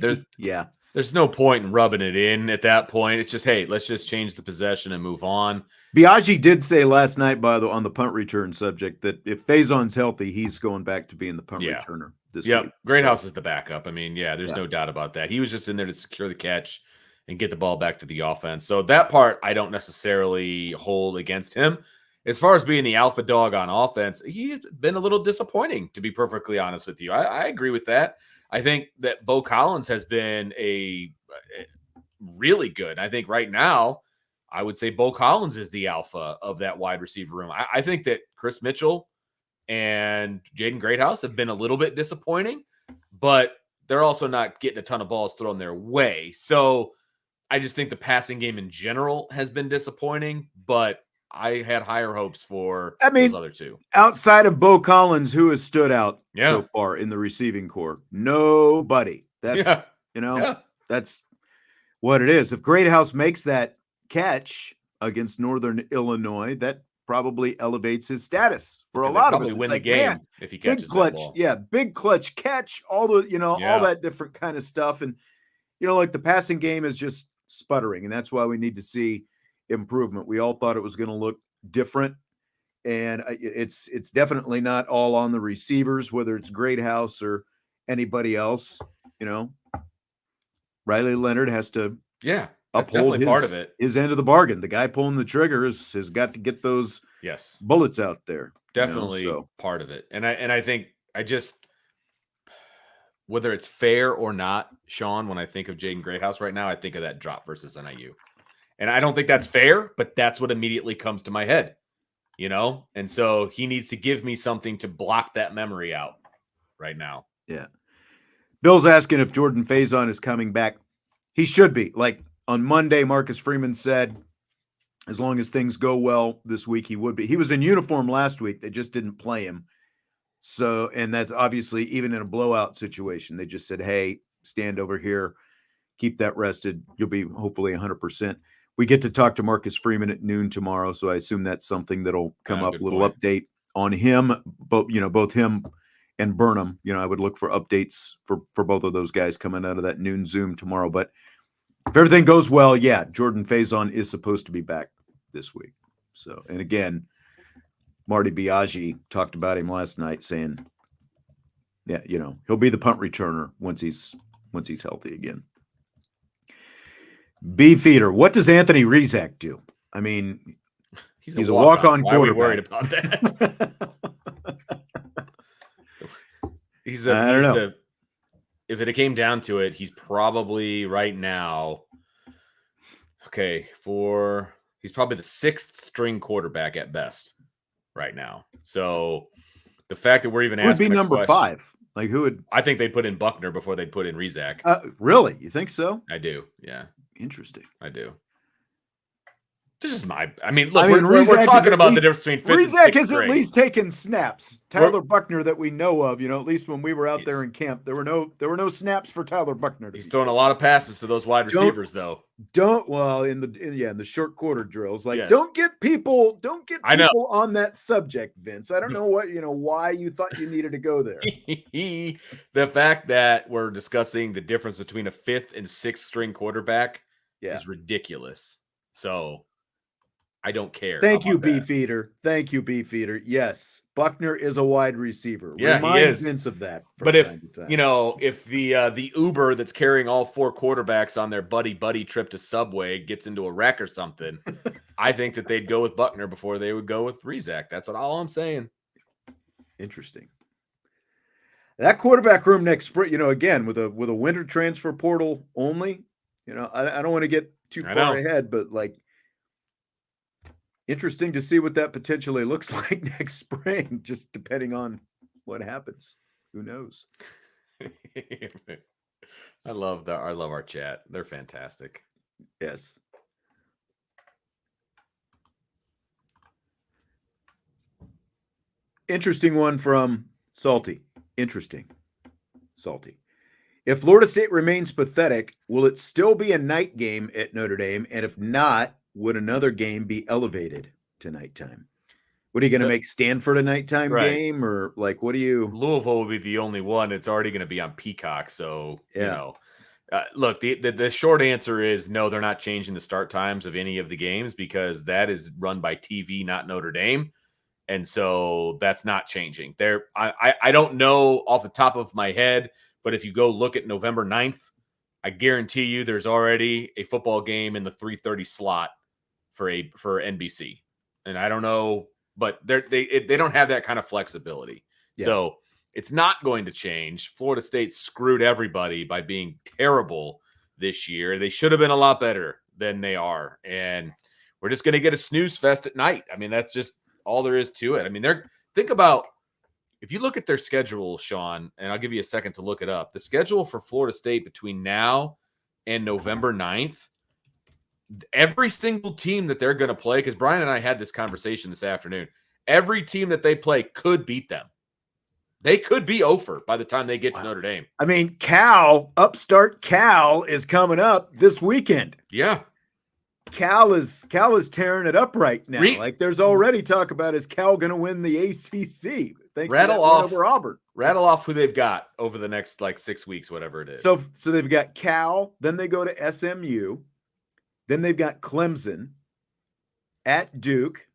There's no point in rubbing it in at that point. It's just, hey, let's just change the possession and move on. Biaggi did say last night, on the punt return subject, that if Faison's healthy, he's going back to being the punt returner this week. Greathouse is the backup. I mean, there's no doubt about that. He was just in there to secure the catch and get the ball back to the offense. So that part I don't necessarily hold against him. As far as being the alpha dog on offense, he's been a little disappointing, to be perfectly honest with you. I agree with that. I think that Bo Collins has been a really good. I think right now, I would say Bo Collins is the alpha of that wide receiver room. I think that Chris Mitchell and Jaden Greathouse have been a little bit disappointing, but they're also not getting a ton of balls thrown their way. So I just think the passing game in general has been disappointing, but I had higher hopes for those other two. Outside of Bo Collins, who has stood out so far in the receiving corps? Nobody. That's that's what it is. If Greathouse makes that catch against Northern Illinois, that probably elevates his status for a Because they lot of probably us. win It's the like, game man, if he big catches that clutch, ball. yeah, big clutch catch, all the, all Yeah. that different kind of stuff. And, like the passing game is just sputtering, and that's why we need to see improvement. We all thought it was going to look different, and it's definitely not all on the receivers, whether it's Greathouse or anybody else. Riley Leonard has to That's uphold definitely part of it. his end of the bargain. The guy pulling the trigger has got to get those Yes, bullets out there. definitely part of it. And I think whether it's fair or not, Sean, when I think of Jaden Greathouse right now, I think of that drop versus NIU. And I don't think that's fair, but that's what immediately comes to my head, And so he needs to give me something to block that memory out right now. Yeah. Bill's asking if Jordan Faison is coming back. He should be. Like on Monday, Marcus Freeman said, as long as things go well this week, he would be. He was in uniform last week. They just didn't play him. So, and that's obviously even in a blowout situation. They just said, hey, stand over here, keep that rested. You'll be hopefully 100%. We get to talk to Marcus Freeman at noon tomorrow. So I assume that's something that'll come up, a little update on him, but both him and Burnham. I would look for updates for both of those guys coming out of that noon Zoom tomorrow. But if everything goes well, yeah, Jordan Faison is supposed to be back this week. So, and again, Marty Biaggi talked about him last night, saying, yeah, he'll be the punt returner once he's healthy again. Beefeater, what does Anthony Rizak do? I mean, he's a walk-on quarterback. Why are we worried about that? I don't know. If it came down to it, he's probably right now, he's probably the 6th string quarterback at best right now. So the fact that we're even asking, would be number 5. Like who would? I think they'd put in Buckner before they'd put in Rizak. Really? You think so? I do. Yeah. Interesting. I do. This is look, we're talking about the difference between 5th and 6th Rizak has at least taken snaps. Tyler Buckner that we know of, at least when we were out there in camp, there were no snaps for Tyler Buckner. He's throwing a lot of passes to those wide receivers, though. In the short quarter drills, don't get people on that subject, Vince. I don't know why you thought you needed to go there. The fact that we're discussing the difference between a 5th and 6th string quarterback is ridiculous. So I don't care. Thank you, Beefeater. Thank you, Beefeater. Yes, Buckner is a wide receiver. Yeah, Remind he is. Vince of that. But if the Uber that's carrying all 4 quarterbacks on their buddy trip to Subway gets into a wreck or something, I think that they'd go with Buckner before they would go with Rizak. That's all I'm saying. Interesting. That quarterback room next spring, again with a winter transfer portal only. I don't want to get too far ahead, but interesting to see what that potentially looks like next spring, just depending on what happens. Who knows? I love our chat. They're fantastic. Yes. Interesting one from Salty. Interesting. Salty. If Florida State remains pathetic, will it still be a night game at Notre Dame? And if not, would another game be elevated to nighttime? What are you going to make Stanford a nighttime game, or what do you? Louisville will be the only one. It's already going to be on Peacock, so look. The short answer is no. They're not changing the start times of any of the games because that is run by TV, not Notre Dame, and so that's not changing. I don't know off the top of my head, but if you go look at November 9th, I guarantee you there's already a football game in the 3:30 slot for NBC. And I don't know, but they don't have that kind of flexibility. Yeah. So it's not going to change. Florida State screwed everybody by being terrible this year. They should have been a lot better than they are. And we're just going to get a snooze fest at night. I mean, that's just all there is to it. I mean, think about, if you look at their schedule, Sean, and I'll give you a second to look it up, the schedule for Florida State between now and November 9th, every single team that they're going to play, because Brian and I had this conversation this afternoon, every team that they play could beat them. They could be over by the time they get to Notre Dame. I mean, upstart Cal is coming up this weekend. Yeah. Cal is tearing it up right now. Like there's already talk about, is Cal going to win the ACC? Thanks to that win over Auburn. Rattle off who they've got over the next like 6 weeks, whatever it is. So they've got Cal, then they go to SMU, then they've got Clemson at Duke.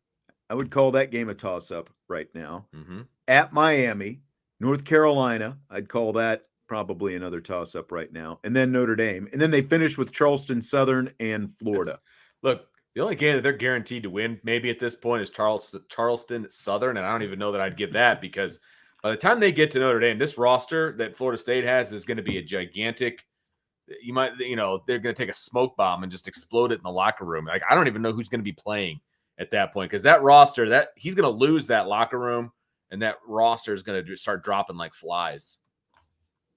I would call that game a toss-up right now. Mm-hmm. At Miami, North Carolina, I'd call that probably another toss-up right now. And then Notre Dame. And then they finish with Charleston Southern and Florida. Look, the only game that they're guaranteed to win maybe at this point is Charleston Southern, and I don't even know that I'd give that, because by the time they get to Notre Dame, this roster that Florida State has is going to be a gigantic – they're going to take a smoke bomb and just explode it in the locker room. Like, I don't even know who's going to be playing at that point, because that roster, that he's going to lose that locker room, and that roster is going to start dropping like flies.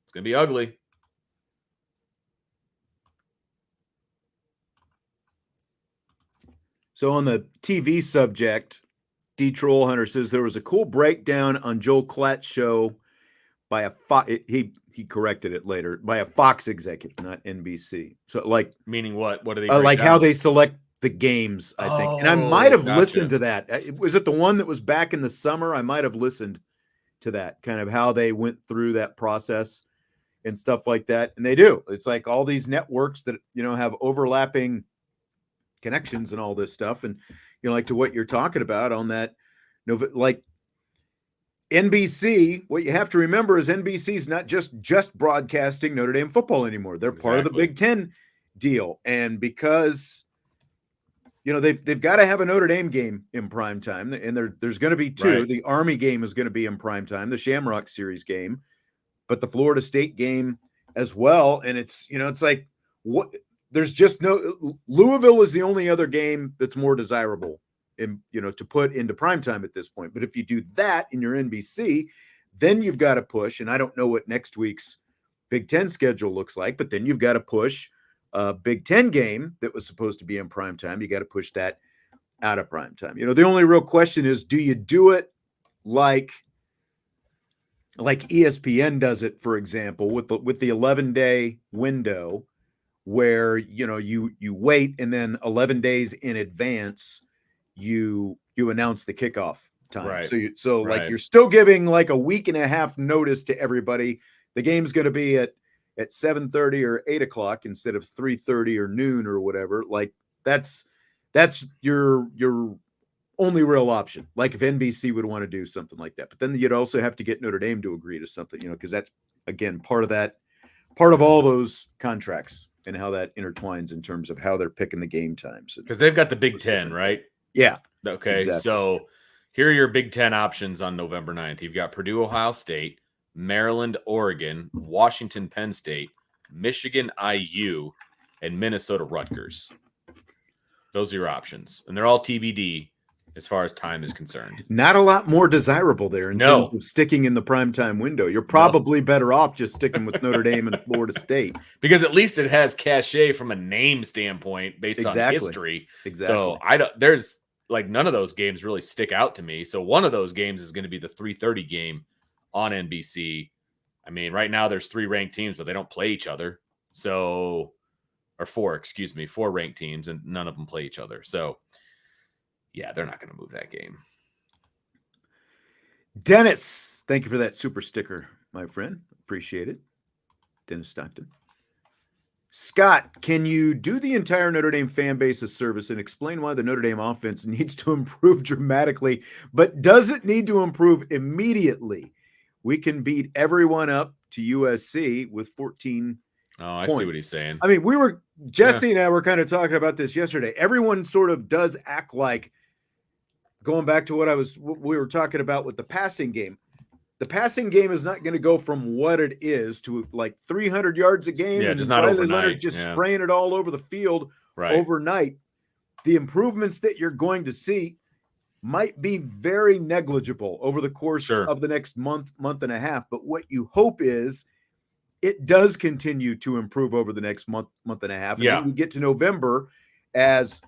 It's going to be ugly. So on the TV subject, D. Trollhunter says there was a cool breakdown on Joel Klatt's show by a he corrected it later, by a Fox executive, not NBC. So like, meaning what? What do they like down? How they select the games, I think. And I might have listened to that. Was it the one that was back in the summer? I might have listened to that, kind of how they went through that process and stuff like that. And they do. It's like all these networks that, have overlapping connections and all this stuff. And, like to what you're talking about on that, like NBC, what you have to remember is NBC is not just broadcasting Notre Dame football anymore. They're part of the Big Ten deal. And because, they've got to have a Notre Dame game in prime time, and there's going to be two. Right. The Army game is going to be in prime time, the Shamrock Series game, but the Florida State game as well. And it's, it's like, what? There's just no. Louisville is the only other game that's more desirable, to put into prime time at this point. But if you do that in your NBC, then you've got to push. And I don't know what next week's Big Ten schedule looks like, but then you've got to push a Big Ten game that was supposed to be in prime time. You got to push that out of prime time. The only real question is, do you do it like ESPN does it, for example, with the 11-day window, where you wait, and then 11 days in advance you announce the kickoff time. Right. So like you're still giving like a week and a half notice to everybody. The game's going to be at 7:30 or 8 o'clock instead of 3:30 or noon or whatever. Like that's your only real option. Like if NBC would want to do something like that, but then you'd also have to get Notre Dame to agree to something, because that's again part of all those contracts and how that intertwines in terms of how they're picking the game times. Because they've got the Big Ten, right? Yeah. Okay. Exactly. So here are your Big Ten options on November 9th. You've got Purdue, Ohio State, Maryland, Oregon, Washington, Penn State, Michigan, IU, and Minnesota, Rutgers. Those are your options. And they're all TBD as far as time is concerned. Not a lot more desirable there in terms of sticking in the primetime window. You're probably better off just sticking with Notre Dame and Florida State. Because at least it has cachet from a name standpoint based on history. Exactly. So there's like none of those games really stick out to me. So one of those games is going to be the 3:30 game on NBC. I mean, right now there's 3 ranked teams, but they don't play each other. So, or 4 ranked teams, and none of them play each other. So yeah, they're not going to move that game. Dennis, thank you for that super sticker, my friend. Appreciate it. Dennis Stockton. Scott, can you do the entire Notre Dame fan base a service and explain why the Notre Dame offense needs to improve dramatically, but doesn't need to improve immediately? We can beat everyone up to USC with 14 I points. See what he's saying. I mean, Jesse and I were kind of talking about this yesterday. Everyone sort of does act like, going back to what we were talking about with the passing game. The passing game is not going to go from what it is to like 300 yards a game. Yeah, just not overnight. Leonard just spraying it all over the field overnight. The improvements that you're going to see might be very negligible over the course of the next month and a half. But what you hope is it does continue to improve over the next month and a half. And then you get to November, as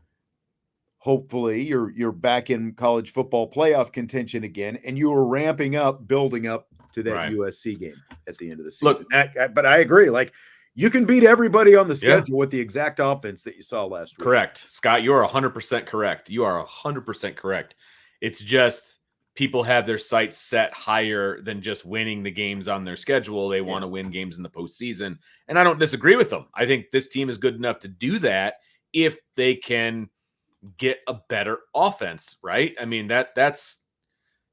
hopefully you're back in college football playoff contention again, and you are ramping up, building up to that USC game at the end of the season. Look, but I agree. Like, You can beat everybody on the Yeah. schedule with the exact offense that you saw last week. Correct. Scott, you are 100% correct. You are 100% correct. It's just people have their sights set higher than just winning the games on their schedule. They want to win games in the postseason. And I don't disagree with them. I think this team is good enough to do that if they can get a better offense, right? I mean, that's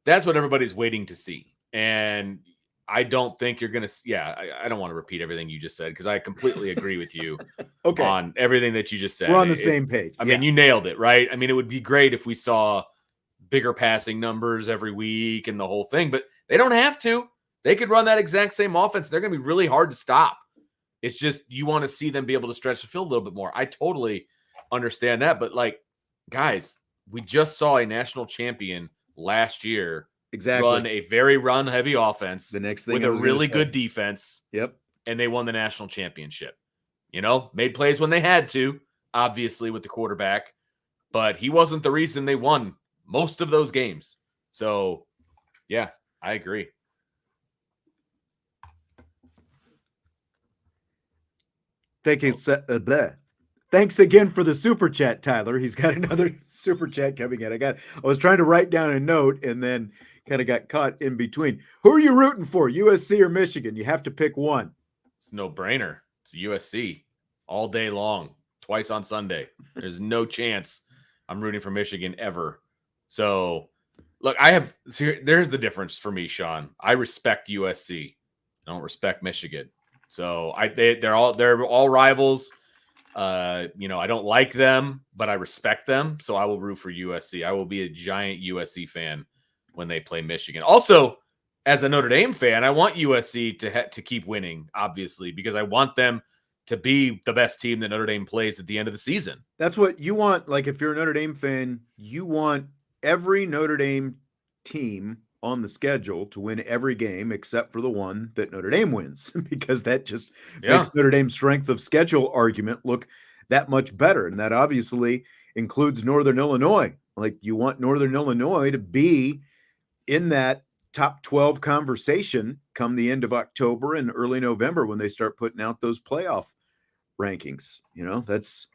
what everybody's waiting to see. And I don't think you're going to, I don't want to repeat everything you just said because I completely agree with you on everything that you just said. We're on the same page. I mean, you nailed it, right? I mean, it would be great if we saw bigger passing numbers every week and the whole thing, but they don't have to. They could run that exact same offense. They're going to be really hard to stop. It's just you want to see them be able to stretch the field a little bit more. I totally understand that, but like, guys, we just saw a national champion last year run a very run-heavy offense the next thing with a really good defense. Yep. And they won the national championship. You know, made plays when they had to, obviously, with the quarterback. But he wasn't the reason they won most of those games. So, yeah, I agree. Thank you. Thanks again for the super chat, Tyler. He's got another super chat coming in. I was trying to write down a note and then kind of got caught in between. Who are you rooting for, USC or Michigan? You have to pick one. It's no brainer. It's USC all day long, twice on Sunday. There's no chance I'm rooting for Michigan ever. So, look, there's the difference for me, Sean. I respect USC. I don't respect Michigan. So they're all rivals. I don't like them, but I respect them. So I will root for USC. I will be a giant USC fan when they play Michigan. Also, as a Notre Dame fan, I want USC to keep winning, obviously, because I want them to be the best team that Notre Dame plays at the end of the season. That's what you want. Like, if you're a Notre Dame fan, you want every Notre Dame team on the schedule to win every game except for the one that Notre Dame wins, because that just makes Notre Dame's strength of schedule argument look that much better. And that obviously includes Northern Illinois. Like, you want Northern Illinois to be in that top 12 conversation come the end of October and early November when they start putting out those playoff rankings. You know, that's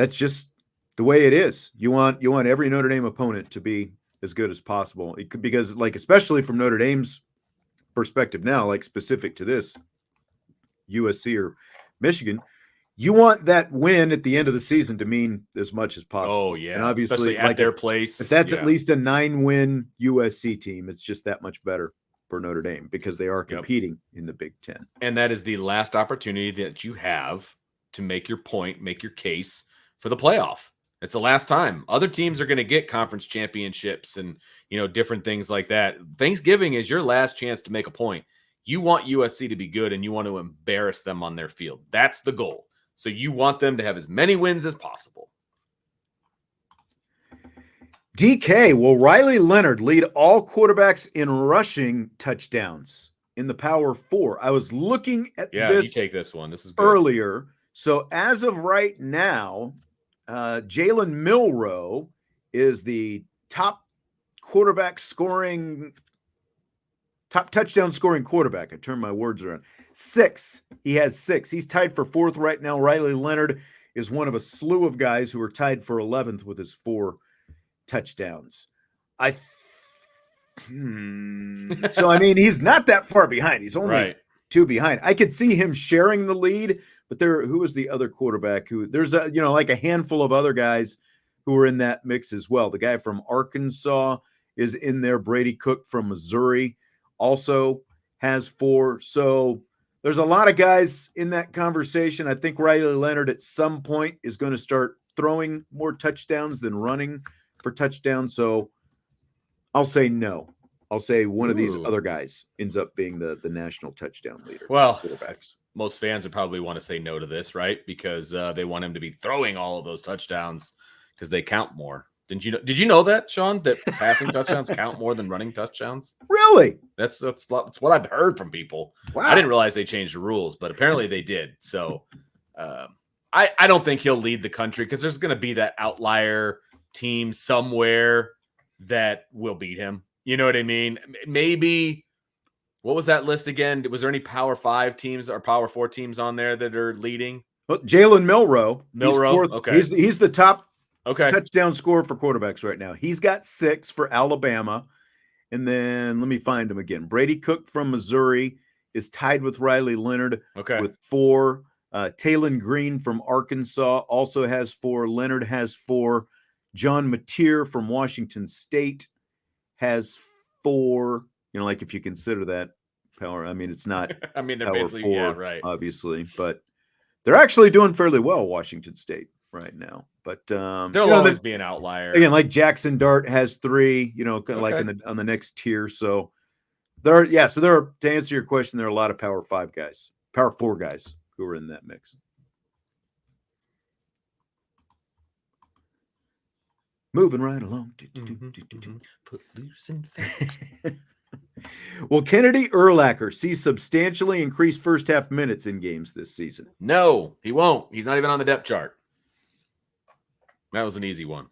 just the way it is. You want every Notre Dame opponent to be as good as possible. Because, like, especially from Notre Dame's perspective now, like specific to this USC or Michigan, you want that win at the end of the season to mean as much as possible. Oh, yeah. And obviously, especially at their place. If that's at least a 9-win USC team, it's just that much better for Notre Dame because they are competing in the Big Ten. And that is the last opportunity that you have to make your point, make your case for the playoff. It's the last time. Other teams are going to get conference championships and, different things like that. Thanksgiving is your last chance to make a point. You want USC to be good and you want to embarrass them on their field. That's the goal. So you want them to have as many wins as possible. DK, will Riley Leonard lead all quarterbacks in rushing touchdowns in the Power 4? I was looking at this. You take this one. This is good. Earlier. So as of right now, Jalen Milroe is the top touchdown scoring quarterback. I turned my words around. 6. He has 6. He's tied for 4th right now. Riley Leonard is one of a slew of guys who are tied for 11th with his 4 touchdowns. So, I mean, he's not that far behind. He's only 2 behind. I could see him sharing the lead, but who was the other quarterback there's like a handful of other guys who are in that mix as well. The guy from Arkansas is in there. Brady Cook from Missouri also has 4. So there's a lot of guys in that conversation. I think Riley Leonard at some point is going to start throwing more touchdowns than running for touchdowns. So I'll say no. I'll say one of these other guys ends up being the national touchdown leader. Well, quarterbacks. Most fans would probably want to say no to this, right? Because they want him to be throwing all of those touchdowns because they count more. Did you know that, Sean, that passing touchdowns count more than running touchdowns? Really? That's what I've heard from people. Wow. I didn't realize they changed the rules, but apparently they did. So I don't think he'll lead the country because there's going to be that outlier team somewhere that will beat him. You know what I mean? Maybe What was that list again? Was there any Power 5 teams or Power 4 teams on there that are leading? Well, Jalen Milroe. He's Milroe? fourth. Okay. He's the top Okay. touchdown scorer for quarterbacks right now. He's got 6 for Alabama. And then let me find him again. Brady Cook from Missouri is tied with Riley Leonard with 4. Taylon Green from Arkansas also has 4. Leonard has 4. John Mateer from Washington State has 4. You know, like if you consider that power, I mean, it's not. I mean, they're power basically 4, right, obviously, but they're actually doing fairly well, Washington State right now. But they'll always be an outlier again. Like Jackson Dart has 3. You know, kind of like on the next tier. So there are to answer your question, there are a lot of Power 5 guys, Power 4 guys who are in that mix. Moving right along. Put loose and fast. Will Kennedy Urlacher see substantially increased first half minutes in games this season? No, he won't. He's not even on the depth chart. That was an easy one.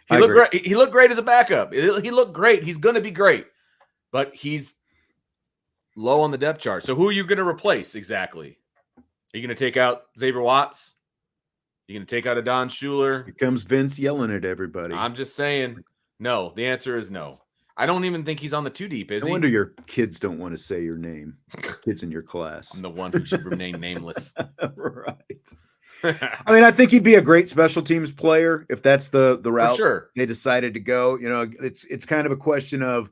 He looked great. He looked great as a backup. He looked great. He's going to be great, but he's low on the depth chart. So who are you going to replace exactly? Are you going to take out Xavier Watts? Are you going to take out a Don Schuler? Here comes Vince yelling at everybody. I'm just saying, no. The answer is no. I don't even think he's on the 2 deep, is he? I wonder your kids don't want to say your name. Kids in your class. I'm the one who should remain nameless. Right. I mean, I think he'd be a great special teams player if that's the route they decided to go. You know, it's kind of a question of,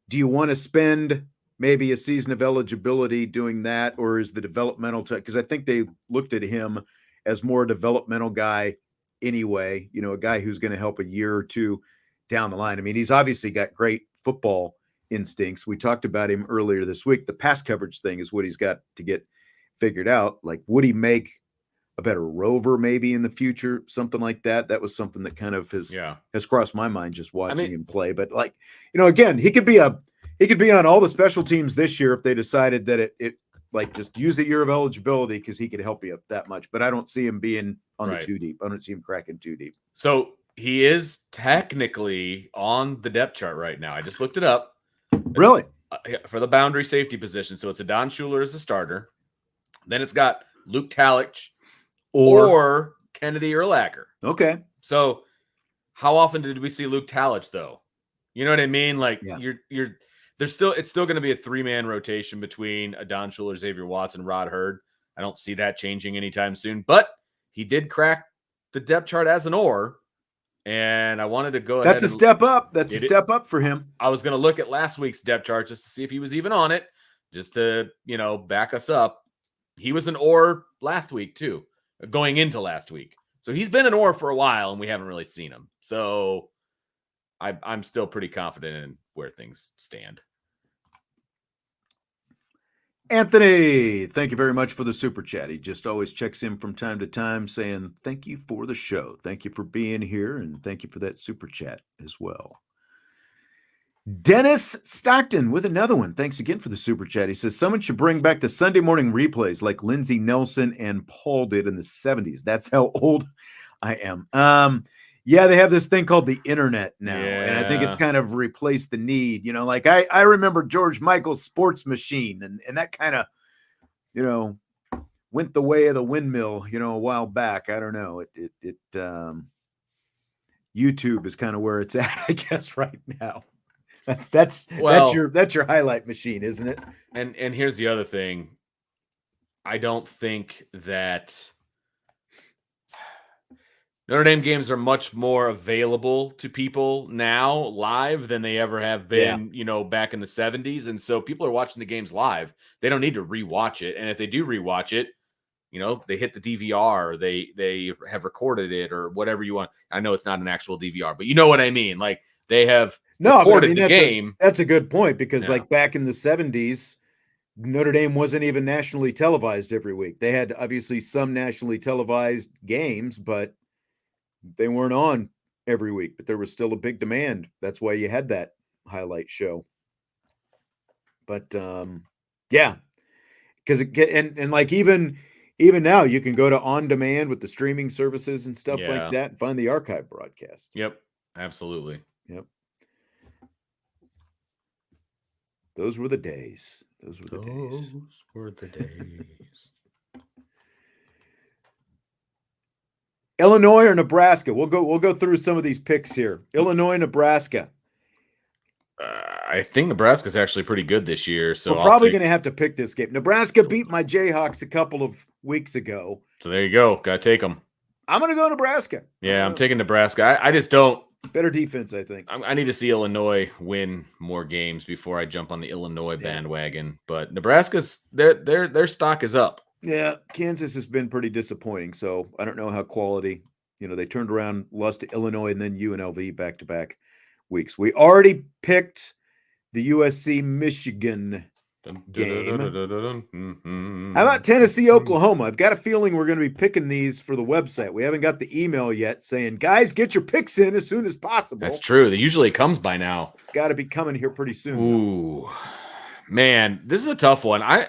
do you want to spend maybe a season of eligibility doing that, or is the developmental because I think they looked at him as more a developmental guy anyway, you know, a guy who's going to help a year or 2 down the line. I mean, he's obviously got great football instincts. We talked about him earlier this week. The pass coverage thing is what he's got to get figured out. Like, would he make a better rover maybe in the future? Something like that. That was something that kind of has crossed my mind just watching him play. But like, you know, again, he could be on all the special teams this year if they decided that it like just use a year of eligibility because he could help you that much. But I don't see him being on the 2 deep. I don't see him cracking 2 deep. So he is technically on the depth chart right now. I just looked it up. Really? For the boundary safety position. So it's a Don Schuler as a starter. Then it's got Luke Talich or Kennedy Urlacher. Okay. So how often did we see Luke Talich though? You know what I mean? Like it's still going to be a 3-man rotation between a Don Schuler, Xavier Watts, and Rod Hurd. I don't see that changing anytime soon, but he did crack the depth chart as an or. And I wanted to go ahead. That's a step up. That's a step up for him. I was going to look at last week's depth chart just to see if he was even on it, just to, you know, back us up. He was an or last week too, going into last week. So he's been an or for a while and we haven't really seen him. So I'm still pretty confident in where things stand. Anthony, thank you very much for the super chat. He just always checks in from time to time saying, thank you for the show. Thank you for being here. And thank you for that super chat as well. Dennis Stockton with another one. Thanks again for the super chat. He says, someone should bring back the Sunday morning replays like Lindsey Nelson and Paul did in the 70s. That's how old I am. Yeah, they have this thing called the internet now. And I think it's kind of replaced the need, you know, like I remember George Michael's Sports Machine and that kind of, you know, went the way of the windmill, you know, a while back. I don't know. YouTube is kind of where it's at, I guess, right now. That's your highlight machine, isn't it? And here's the other thing. I don't think that Notre Dame games are much more available to people now live than they ever have been, you know, back in the 70s. And so people are watching the games live. They don't need to rewatch it. And if they do rewatch it, you know, they hit the DVR, or they have recorded it or whatever you want. I know it's not an actual DVR, but you know what I mean? Like they have recorded the game. That's a good point because like back in the 70s, Notre Dame wasn't even nationally televised every week. They had obviously some nationally televised games, but they weren't on every week, but there was still a big demand. That's why you had that highlight show. But yeah, because and like even now you can go to on demand with the streaming services and stuff like that and find the archive broadcast. Yep, absolutely. Yep. Those were the days. Those were the days. Those were the days. Illinois or Nebraska? We'll go through some of these picks here. Illinois, Nebraska. I think Nebraska's actually pretty good this year. So we're probably going to have to pick this game. Nebraska beat my Jayhawks a couple of weeks ago. So there you go. Got to take them. I'm going to go Nebraska. Yeah, I'm taking Nebraska. I just don't. Better defense, I think. I need to see Illinois win more games before I jump on the Illinois bandwagon. But Nebraska's their stock is up. Yeah, Kansas has been pretty disappointing. So I don't know how quality. They turned around, lost to Illinois, and then UNLV back-to-back weeks. We already picked the USC Michigan game. How about Tennessee, Oklahoma? I've got a feeling we're going to be picking these for the website. We haven't got the email yet saying, guys, get your picks in as soon as possible. That's true. It usually comes by now. It's got to be coming here pretty soon. Ooh, man, this is a tough one. I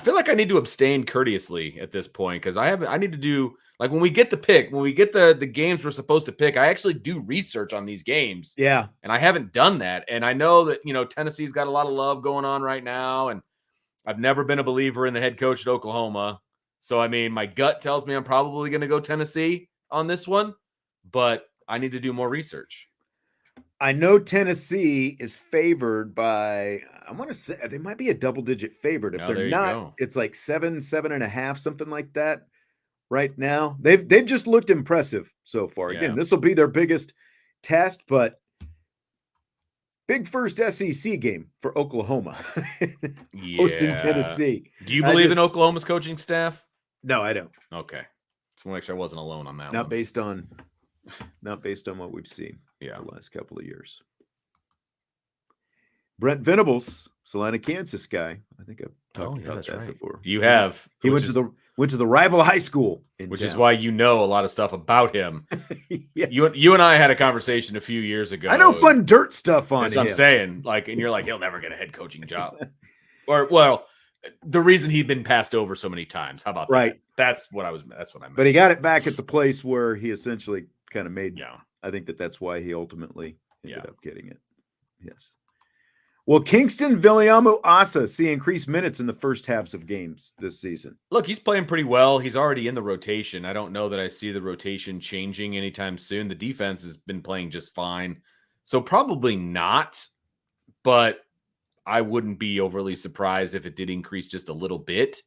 feel like I need to abstain courteously at this point because I need to do like when we get the pick, when we get the games we're supposed to pick, I actually do research on these games. Yeah. And I haven't done that. And I know that, Tennessee's got a lot of love going on right now. And I've never been a believer in the head coach at Oklahoma. So, I mean, my gut tells me I'm probably going to go Tennessee on this one, but I need to do more research. I know Tennessee is favored by, I want to say they might be a double-digit favorite. If they're not, it's like 7.5, something like that. Right now, they've just looked impressive so far. Again, this will be their biggest test, but big first SEC game for Oklahoma, hosting Tennessee. Do you believe in Oklahoma's coaching staff? No, I don't. Okay, just want to make sure I wasn't alone on that. Not based on what we've seen. The last couple of years. Brent Venables, Salina, Kansas guy. I think I've talked about that before. You have. He went to the rival high school in which town. Is why you know a lot of stuff about him. Yes. You and I had a conversation a few years ago. I know fun dirt stuff on him. That's what I'm saying. And you're like, he'll never get a head coaching job. The reason he'd been passed over so many times. How about that? Right. That's what I meant. But he got it back at the place where he essentially kind of made. Yeah. I think that's why he ultimately ended up getting it. Yes. Well, Kingston Viliamu Asa see increased minutes in the first halves of games this season. Look, he's playing pretty well. He's already in the rotation. I don't know that I see the rotation changing anytime soon. The defense has been playing just fine. So probably not, but I wouldn't be overly surprised if it did increase just a little bit.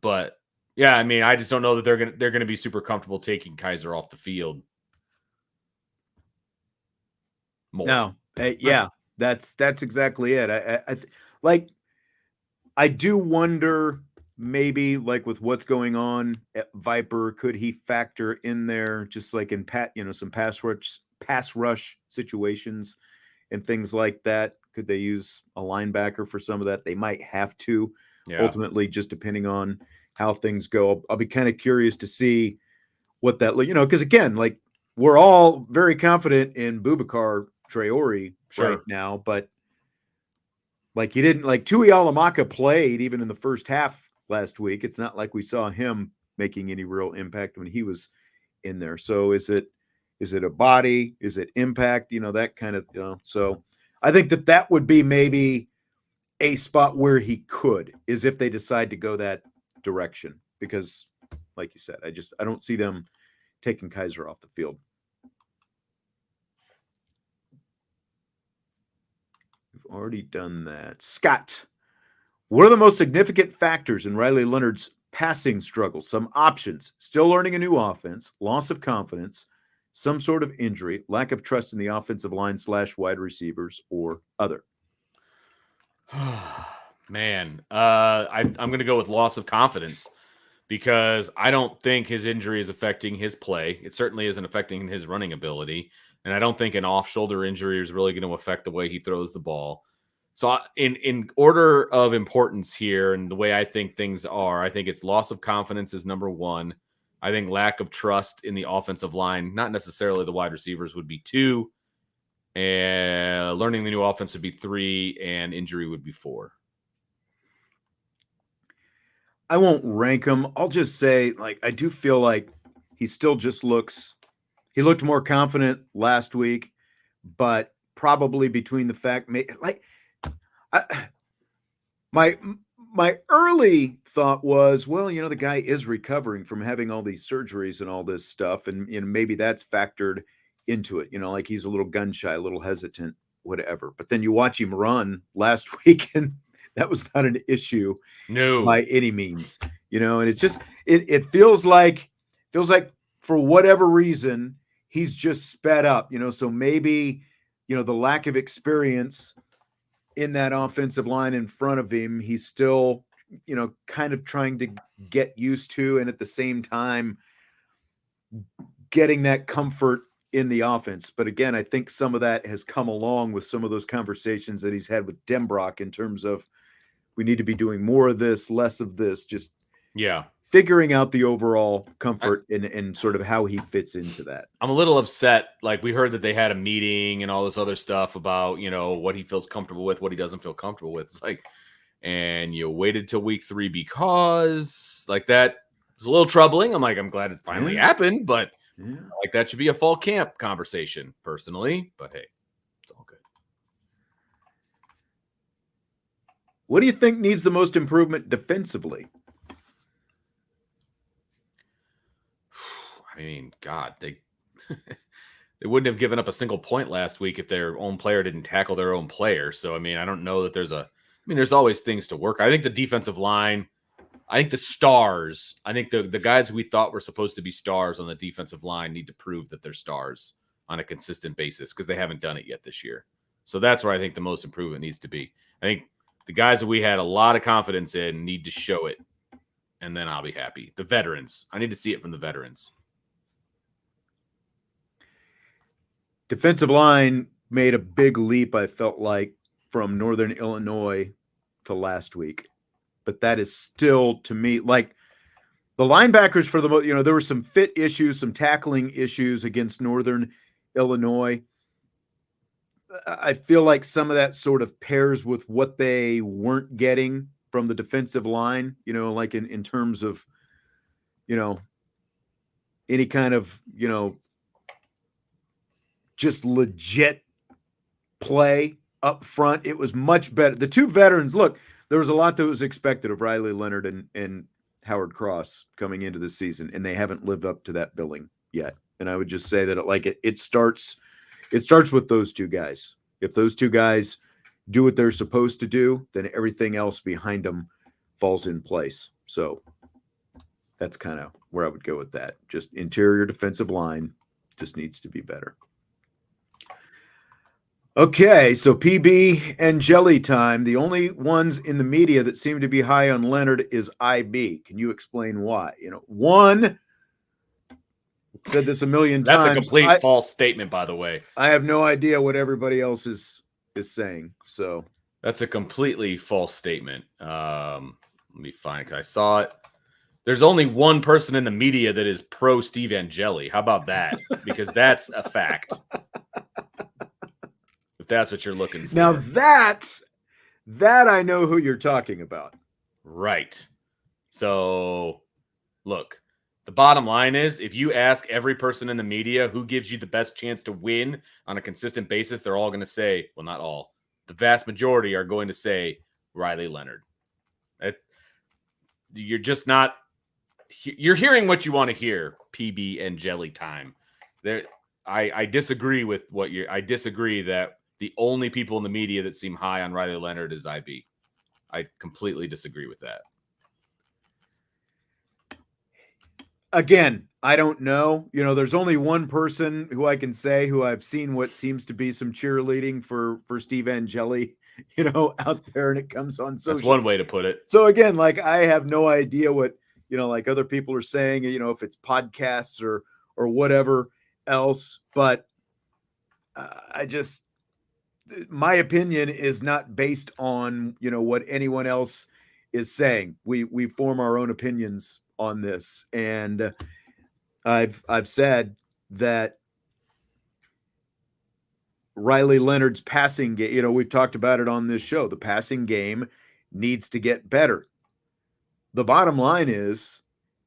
But yeah, I mean, I just don't know that they're gonna be super comfortable taking Kaiser off the field. More. No, yeah. That's exactly it. I do wonder maybe like with what's going on at Viper, could he factor in there just like in some pass rush situations and things like that? Could they use a linebacker for some of that? They might have to ultimately, just depending on how things go. I'll be kind of curious to see what that, because again, like we're all very confident in Boubacar Traore right now, but like he didn't like Tui Alamaka played even in the first half last week. It's not like we saw him making any real impact when he was in there. So is it a body? Is it impact? That kind of, so I think that would be maybe a spot where he could, is if they decide to go that direction, because like you said, I don't see them taking Kaiser off the field. We've already done that. Scott, what are the most significant factors in Riley Leonard's passing struggles? Some options: still learning a new offense, loss of confidence, some sort of injury, lack of trust in the offensive line / wide receivers, or other. Man, I'm going to go with loss of confidence because I don't think his injury is affecting his play. It certainly isn't affecting his running ability. And I don't think an off-shoulder injury is really going to affect the way he throws the ball. So in order of importance here and the way I think things are, I think it's loss of confidence is number one. I think lack of trust in the offensive line, not necessarily the wide receivers, would be 2. And learning the new offense would be 3, and injury would be 4. I won't rank him. I'll just say, like, I do feel like he still just he looked more confident last week, but probably between the fact, like, my early thought was, well, the guy is recovering from having all these surgeries and all this stuff, and maybe that's factored into it. Like he's a little gun shy, a little hesitant, whatever. But then you watch him run last week, and that was not an issue by any means. And it's just it feels like for whatever reason he's just sped up. So maybe the lack of experience in that offensive line in front of him, he's still, kind of trying to get used to, and at the same time getting that comfort in the offense. But again, I think some of that has come along with some of those conversations that he's had with Denbrock in terms of we need to be doing more of this, less of this, just figuring out the overall comfort and sort of how he fits into that. I'm a little upset. Like, we heard that they had a meeting and all this other stuff about, what he feels comfortable with, what he doesn't feel comfortable with. It's like, and you waited till week 3 because like that was a little troubling. I'm like, I'm glad it finally happened, but like that should be a fall camp conversation personally, but hey, it's all good. What do you think needs the most improvement defensively? I mean, God, they wouldn't have given up a single point last week if their own player didn't tackle their own player. So, I mean, I don't know that there's always things to work. I think the defensive line, I think the stars, I think the guys we thought were supposed to be stars on the defensive line need to prove that they're stars on a consistent basis because they haven't done it yet this year. So that's where I think the most improvement needs to be. I think the guys that we had a lot of confidence in need to show it, and then I'll be happy. The veterans, I need to see it from the veterans. Defensive line made a big leap, I felt like, from Northern Illinois to last week. But that is still, to me, like the linebackers for the most, there were some fit issues, some tackling issues against Northern Illinois. I feel like some of that sort of pairs with what they weren't getting from the defensive line, like in terms of, any kind of, just legit play up front. It was much better. The two veterans, look, there was a lot that was expected of Riley Leonard and Howard Cross coming into the season, and they haven't lived up to that billing yet. And I would just say that it starts with those two guys. If those two guys do what they're supposed to do, then everything else behind them falls in place. So that's kind of where I would go with that. Just interior defensive line just needs to be better. Okay, so PB and Jelly time. The only ones in the media that seem to be high on Leonard is IB. Can you explain why? One, said this a million times. That's a complete false statement, by the way. I have no idea what everybody else is saying. So that's a completely false statement. Let me find it. I saw it. There's only one person in the media that is pro Steve Angeli. How about that? Because that's a fact. That's what you're looking for. Now that I know who you're talking about. Right. So look, the bottom line is if you ask every person in the media who gives you the best chance to win on a consistent basis, they're all going to say, well, not all. The vast majority are going to say Riley Leonard. You're just not you're hearing what you want to hear, PB and Jelly time. I disagree with I disagree that the only people in the media that seem high on Riley Leonard is IB. I completely disagree with that. Again, I don't know. There's only one person who I can say who I've seen what seems to be some cheerleading for Steve Angeli, out there, and it comes on social. That's one way to put it. So again, like I have no idea what, like other people are saying, if it's podcasts or whatever else, but my opinion is not based on, what anyone else is saying. We form our own opinions on this. And I've said that Riley Leonard's passing game, we've talked about it on this show. The passing game needs to get better. The bottom line is,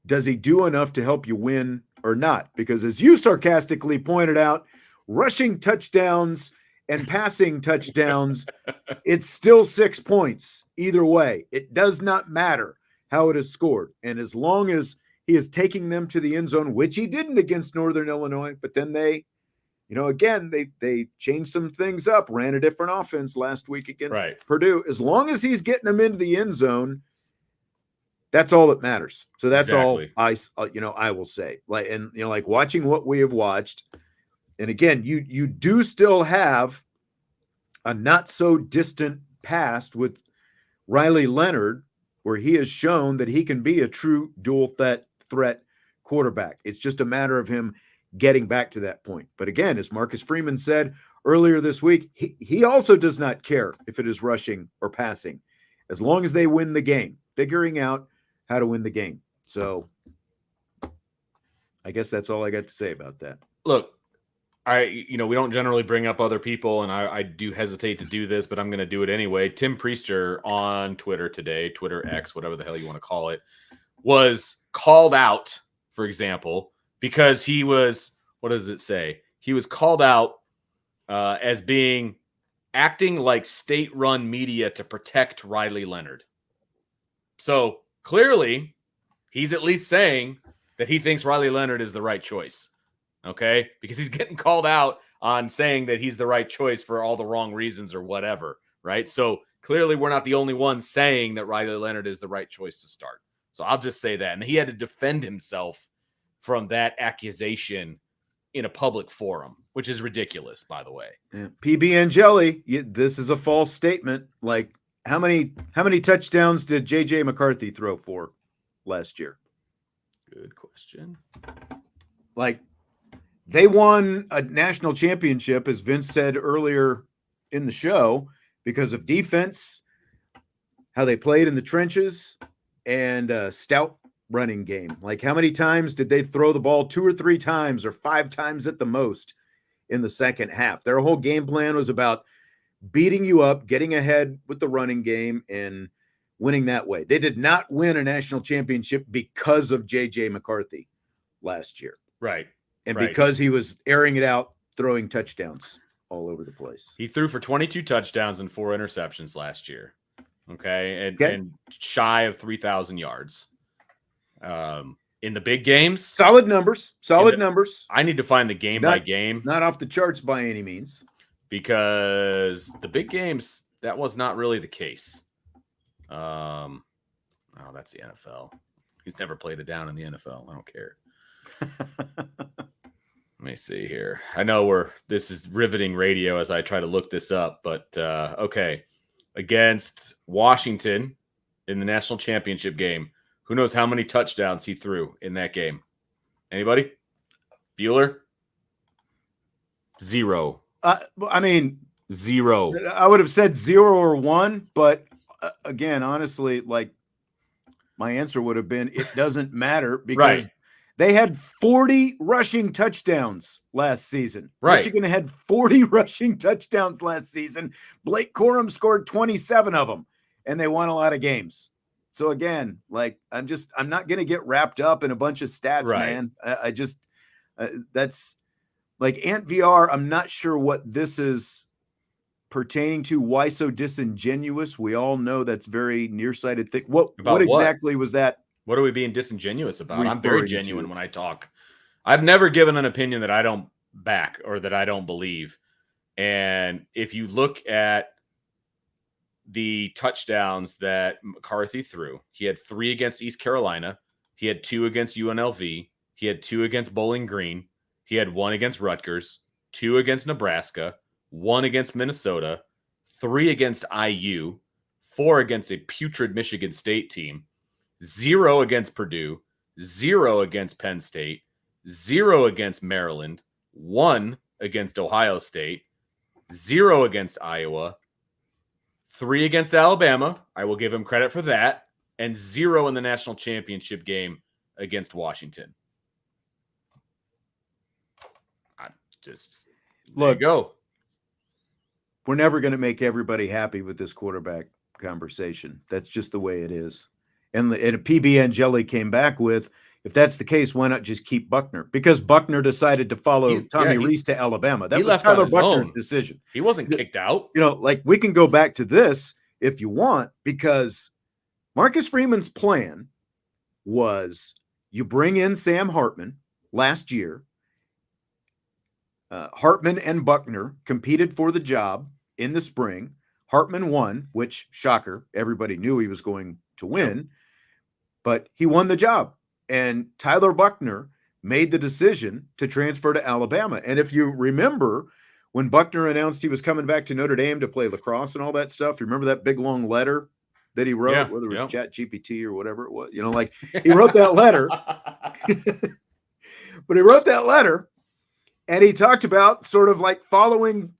does he do enough to help you win or not? Because as you sarcastically pointed out, rushing touchdowns and passing touchdowns, it's still 6 points either way. It does not matter how it is scored. And as long as he is taking them to the end zone, which he didn't against Northern Illinois, but then they, again, they changed some things up, ran a different offense last week against Purdue. As long as he's getting them into the end zone, that's all that matters. So that's all I will say. Like watching what we have watched. And again, you do still have a not so distant past with Riley Leonard, where he has shown that he can be a true dual threat quarterback. It's just a matter of him getting back to that point. But again, as Marcus Freeman said earlier this week, he also does not care if it is rushing or passing, as long as they win the game, figuring out how to win the game. So I guess that's all I got to say about that. Look, we don't generally bring up other people, and I do hesitate to do this, but I'm going to do it anyway. Tim Priester on Twitter today, Twitter X, whatever the hell you want to call it, was called out, for example, because he was, what does it say? He was called out as acting like state-run media to protect Riley Leonard. So clearly, he's at least saying that he thinks Riley Leonard is the right choice. Okay, because he's getting called out on saying that he's the right choice for all the wrong reasons or whatever, right? So clearly we're not the only ones saying that Riley Leonard is the right choice to start. So I'll just say that. And he had to defend himself from that accusation in a public forum, which is ridiculous, by the way. Yeah. PB and Jelly, this is a false statement. Like, how many touchdowns did J.J. McCarthy throw for last year? Good question. Like, they won a national championship, as Vince said earlier in the show, because of defense, how they played in the trenches, and a stout running game. Like, how many times did they throw the ball? 2 or 3 times or 5 times at the most in the second half? Their whole game plan was about beating you up, getting ahead with the running game, and winning that way. They did not win a national championship because of J.J. McCarthy last year. Right. And because he was airing it out, throwing touchdowns all over the place. He threw for 22 touchdowns and 4 interceptions last year. Okay. And shy of 3,000 yards. In the big games. Solid numbers. I need to find the game by game. Not off the charts by any means. Because the big games, that was not really the case. Oh, that's the NFL. He's never played it down in the NFL. I don't care. Let me see here. I know this is riveting radio as I try to look this up, but okay. Against Washington in the national championship game, who knows how many touchdowns he threw in that game? Anybody? Bueller? 0. I mean, 0. I would have said 0 or 1, but again, honestly, like, my answer would have been it doesn't matter because they had 40 rushing touchdowns last season. Right. Michigan had 40 rushing touchdowns last season. Blake Corum scored 27 of them, and they won a lot of games. So again, like, I'm not going to get wrapped up in a bunch of stats, man. That's like Ant VR. I'm not sure what this is pertaining to. Why so disingenuous? We all know that's very nearsighted thing. What exactly was that? What are we being disingenuous about? I'm very genuine when I talk. I've never given an opinion that I don't back or that I don't believe. And if you look at the touchdowns that McCarthy threw, he had 3 against East Carolina. He had 2 against UNLV. He had 2 against Bowling Green. He had 1 against Rutgers, 2 against Nebraska, 1 against Minnesota, 3 against IU, 4 against a putrid Michigan State team, 0 against Purdue, 0 against Penn State, 0 against Maryland, 1 against Ohio State, 0 against Iowa, 3 against Alabama. I will give him credit for that. And 0 in the national championship game against Washington. There you go. We're never going to make everybody happy with this quarterback conversation. That's just the way it is. And a PB and Jelly came back with, if that's the case, why not just keep Buckner? Because Buckner decided to follow Tommy Reese to Alabama. That was Tyler Buckner's decision. He wasn't kicked out. Like we can go back to this if you want, because Marcus Freeman's plan was you bring in Sam Hartman last year. Hartman and Buckner competed for the job in the spring. Hartman won, which, shocker, everybody knew he was going to win, but he won the job. And Tyler Buckner made the decision to transfer to Alabama. And if you remember, when Buckner announced he was coming back to Notre Dame to play lacrosse and all that stuff, you remember that big long letter that he wrote, whether it was Chat GPT or whatever it was, like he wrote that letter, but he wrote that letter and he talked about sort of like following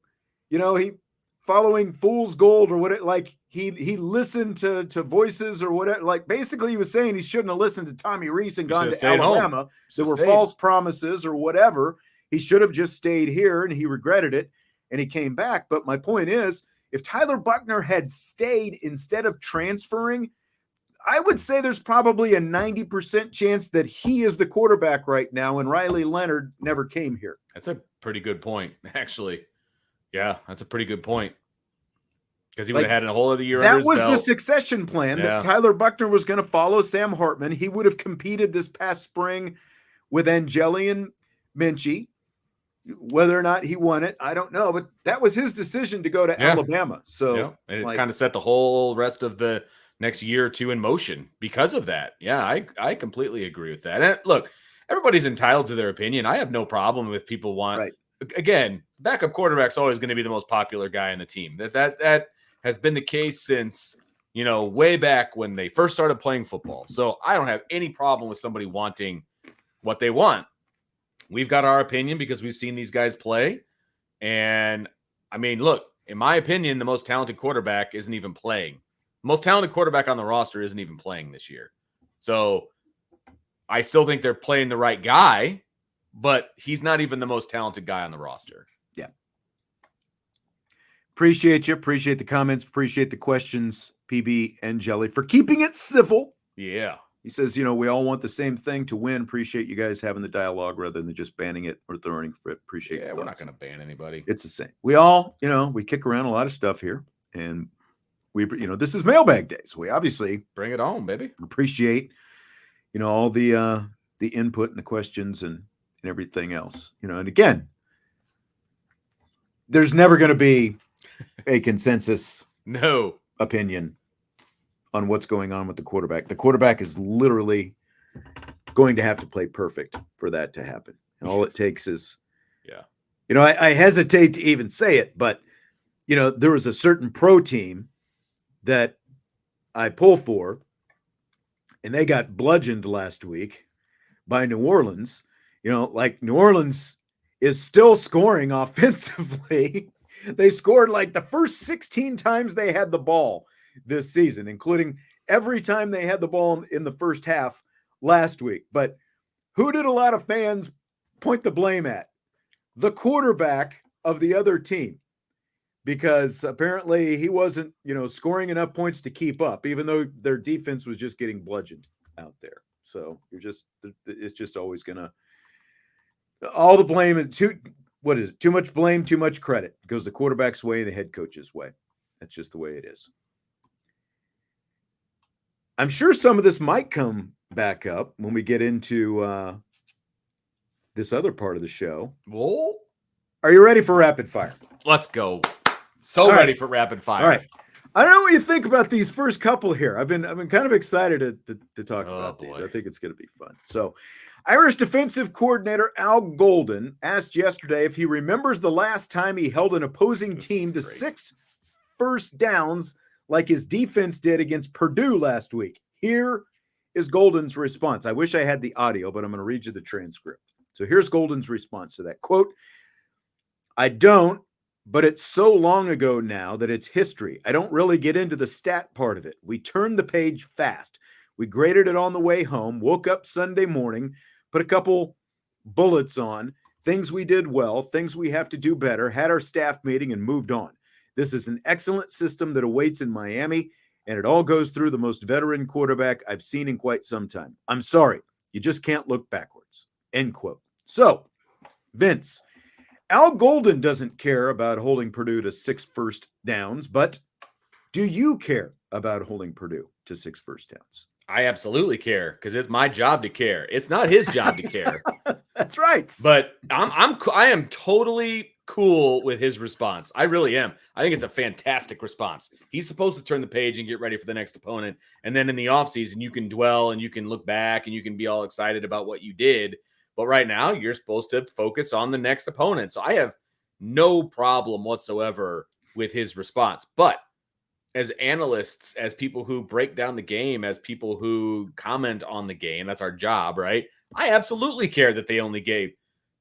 fool's gold or what he listened to voices or whatever. Like basically he was saying he shouldn't have listened to Tommy Reese and gone to Alabama. There were false promises or whatever. He should have just stayed here and he regretted it and he came back. But my point is, if Tyler Buckner had stayed instead of transferring, I would say there's probably a 90% chance that he is the quarterback right now and Riley Leonard never came here. That's a pretty good point, actually. Yeah, that's a pretty good point. Because he would have had a whole other year under his belt. That was the succession plan, that Tyler Buckner was going to follow Sam Hartman. He would have competed this past spring with Angeli Minchie. Whether or not he won it, I don't know. But that was his decision to go to Alabama. So, and it's kind of set the whole rest of the next year or two in motion because of that. Yeah, I completely agree with that. And look, everybody's entitled to their opinion. I have no problem if people want again, backup quarterback's always going to be the most popular guy in the team. That has been the case since, way back when they first started playing football. So I don't have any problem with somebody wanting what they want. We've got our opinion because we've seen these guys play. And I mean, look, in my opinion, the most talented quarterback isn't even playing. The most talented quarterback on the roster isn't even playing this year. So I still think they're playing the right guy, but he's not even the most talented guy on the roster. Yeah. Appreciate you. Appreciate the comments. Appreciate the questions, PB and Jelly, for keeping it civil. Yeah. He says, we all want the same thing, to win. Appreciate you guys having the dialogue rather than just banning it or throwing it. Appreciate it. Yeah, we're not going to ban anybody. It's the same. We all, we kick around a lot of stuff here. And we, this is Mailbag Day. So we obviously bring it on, baby. Appreciate, all the input and the questions and everything else. And again, there's never going to be a consensus opinion on what's going on with the quarterback. The quarterback is literally going to have to play perfect for that to happen. And all it takes is, I hesitate to even say it, but, there was a certain pro team that I pull for, and they got bludgeoned last week by New Orleans. Like New Orleans is still scoring offensively. They scored like the first 16 times they had the ball this season, including every time they had the ball in the first half last week. But who did a lot of fans point the blame at? The quarterback of the other team, because apparently he wasn't, scoring enough points to keep up, even though their defense was just getting bludgeoned out there. So it's just always gonna, all the blame and too much blame, too much credit. It goes the quarterback's way, the head coach's way. That's just the way it is. I'm sure some of this might come back up when we get into this other part of the show. Whoa. Are you ready for rapid fire? Let's go. Ready for rapid fire. All right. I don't know what you think about these first couple here. I've been kind of excited to talk about these. I think it's going to be fun. So, Irish defensive coordinator Al Golden asked yesterday if he remembers the last time he held an opposing team to 6 first downs like his defense did against Purdue last week. Here is Golden's response. I wish I had the audio, but I'm going to read you the transcript. So here's Golden's response to that. Quote, "I don't, but it's so long ago now that it's history. I don't really get into the stat part of it. We turned the page fast. We graded it on the way home, woke up Sunday morning, put a couple bullets on, things we did well, things we have to do better, had our staff meeting, and moved on. This is an excellent system that awaits in Miami, and it all goes through the most veteran quarterback I've seen in quite some time. I'm sorry. You just can't look backwards. End quote. So, Vince, Al Golden doesn't care about holding Purdue to 6 first downs, but do you care about holding Purdue to 6 first downs? I absolutely care because it's my job to care. It's not his job to care. That's right. But I am totally cool with his response. I really am. I think it's a fantastic response. He's supposed to turn the page and get ready for the next opponent. And then in the offseason, you can dwell and you can look back and you can be all excited about what you did. But right now, you're supposed to focus on the next opponent. So I have no problem whatsoever with his response. But as analysts, as people who break down the game, as people who comment on the game, that's our job, right? I absolutely care that they only gave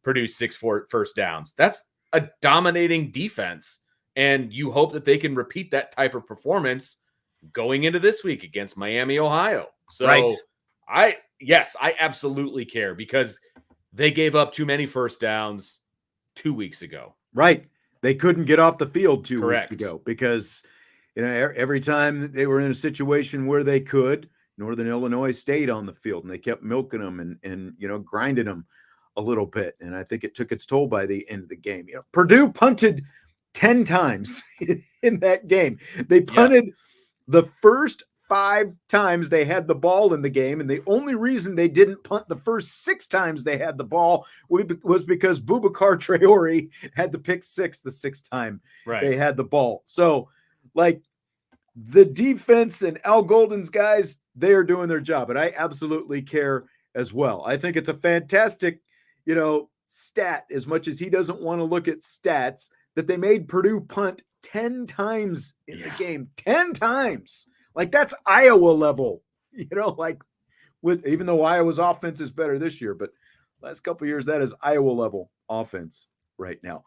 Purdue 6 first downs. That's a dominating defense. And you hope that they can repeat that type of performance going into this week against Miami, Ohio. So right. I absolutely care because they gave up too many first downs 2 weeks ago. Right. They couldn't get off the field 2 Correct. weeks ago because, every time that they were in a situation where they could, Northern Illinois stayed on the field and they kept milking them and grinding them a little bit. And I think it took its toll by the end of the game. Purdue punted 10 times in that game. They punted the first 5 times they had the ball in the game. And the only reason they didn't punt the first 6 times they had the ball was because Boubacar Traore had the pick 6 the 6th time they had the ball. So, the defense and Al Golden's guys, they are doing their job. And I absolutely care as well. I think it's a fantastic, stat, as much as he doesn't want to look at stats, that they made Purdue punt 10 times in the game. 10 times. That's Iowa level, with, even though Iowa's offense is better this year, but last couple of years, that is Iowa level offense right now.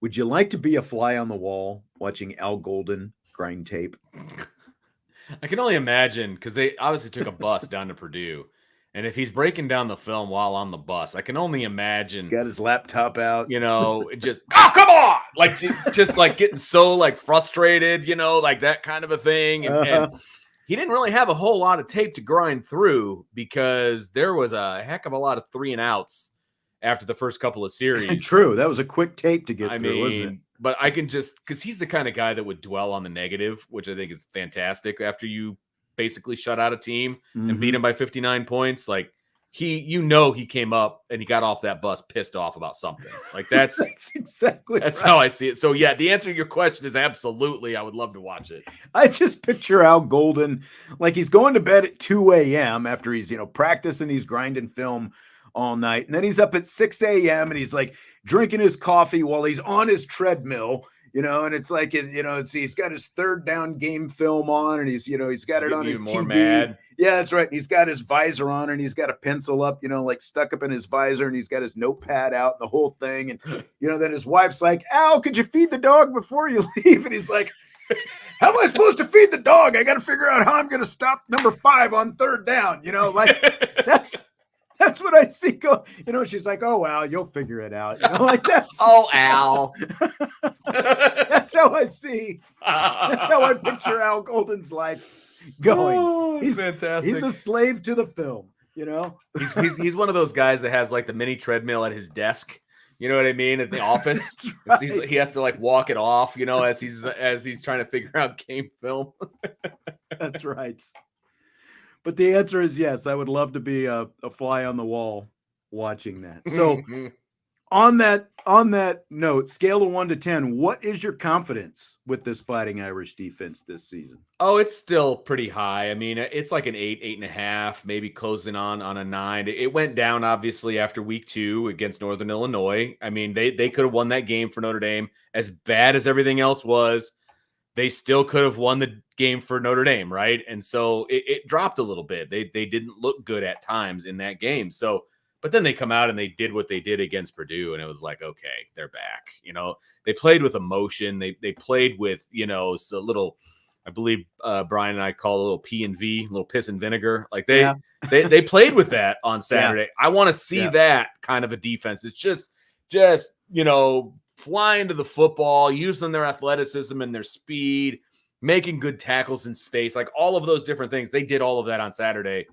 Would you like to be a fly on the wall watching Al Golden grind tape? I can only imagine, because they obviously took a bus down to Purdue. And if he's breaking down the film while on the bus, I can only imagine. He's got his laptop out. Just, oh, come on! Just getting so frustrated, that kind of a thing. And he didn't really have a whole lot of tape to grind through because there was a heck of a lot of 3 and outs after the first couple of series. True. That was a quick tape to get through, wasn't it? But I can because he's the kind of guy that would dwell on the negative, which I think is fantastic after you basically shut out a team and beat him by 59 points. He came up and he got off that bus pissed off about something. That's exactly that's right. How I see it. So yeah, the answer to your question is absolutely. I would love to watch it. I just picture Al Golden he's going to bed at 2 a.m. after he's practicing, he's grinding film all night, and then he's up at 6 a.m. and he's drinking his coffee while he's on his treadmill. And it's he's got his 3rd down game film on, and he's got it on his TV. Mad. Yeah, that's right. He's got his visor on, and he's got a pencil up, stuck up in his visor, and he's got his notepad out, and the whole thing. And then his wife's like, "Al, could you feed the dog before you leave?" And he's like, "How am I supposed to feed the dog? I got to figure out how I'm going to stop number 5 on 3rd down." That's what I see go. She's like, "Oh, Al, you'll figure it out." That's oh, Al. That's how I see. That's how I picture Al Golden's life going. Oh, he's fantastic. He's a slave to the film. He's one of those guys that has the mini treadmill at his desk. You know what I mean? At the office, right. He has to walk it off. As he's trying to figure out game film. That's right. But the answer is yes. I would love to be a fly on the wall watching that. So on that note, scale of 1 to 10, what is your confidence with this Fighting Irish defense this season? Oh, it's still pretty high. I mean, it's an 8, 8.5, maybe closing on a 9. It went down obviously after week 2 against Northern Illinois. I mean, they could have won that game for Notre Dame. As bad as everything else was, they still could have won the game for Notre Dame, right? And so it dropped a little bit. They didn't look good at times in that game. So, but then they come out and they did what they did against Purdue, and it was okay, they're back. They played with emotion. They played with a little. I believe Brian and I call it a little P&V, a little piss and vinegar. They played with that on Saturday. Yeah. I want to see that kind of a defense. It's just flying to the football, using their athleticism and their speed, making good tackles in space, all of those different things. They did all of that on Saturday.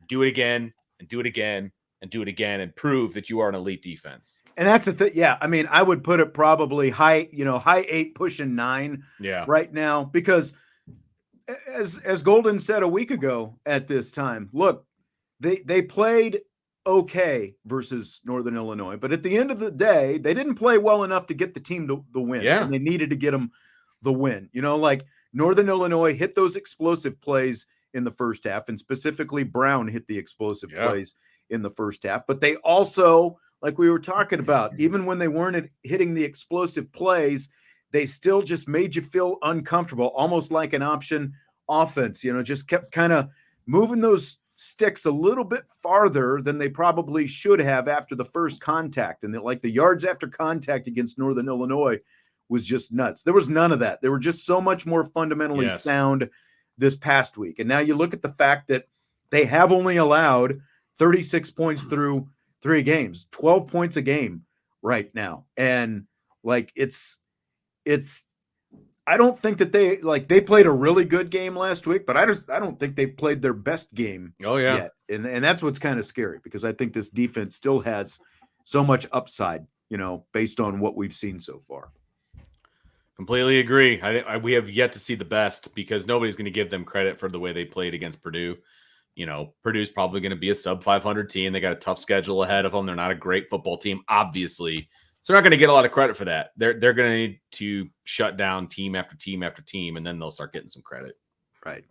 do it again and do it again and do it again and prove that you are an elite defense. And that's the thing. Yeah. I mean, I would put it probably high 8 pushing 9 right now, because as Golden said a week ago at this time, look, they played okay versus Northern Illinois, but at the end of the day, they didn't play well enough to get the team to the win. Yeah. And they needed to get them the win. Like Northern Illinois hit those explosive plays in the first half, and specifically Brown hit the explosive plays in the first half. But they also, like we were talking about, even when they weren't hitting the explosive plays, they still just made you feel uncomfortable, almost like an option offense, just kept kind of moving those sticks a little bit farther than they probably should have after the first contact. And like the yards after contact against Northern Illinois was just nuts. There was none of that. They were just so much more fundamentally sound this past week. And now you look at the fact that they have only allowed 36 points through 3 games, 12 points a game right now. And like, I don't think that they played a really good game last week, but I don't think they've played their best game yet. And that's what's kind of scary, because I think this defense still has so much upside, based on what we've seen so far. Completely agree. We have yet to see the best, because nobody's going to give them credit for the way they played against Purdue. Purdue's probably going to be a sub 500 team. They got a tough schedule ahead of them. They're not a great football team, obviously. So they're not going to get a lot of credit for that. They're going to need to shut down team after team after team, and then they'll start getting some credit. Right.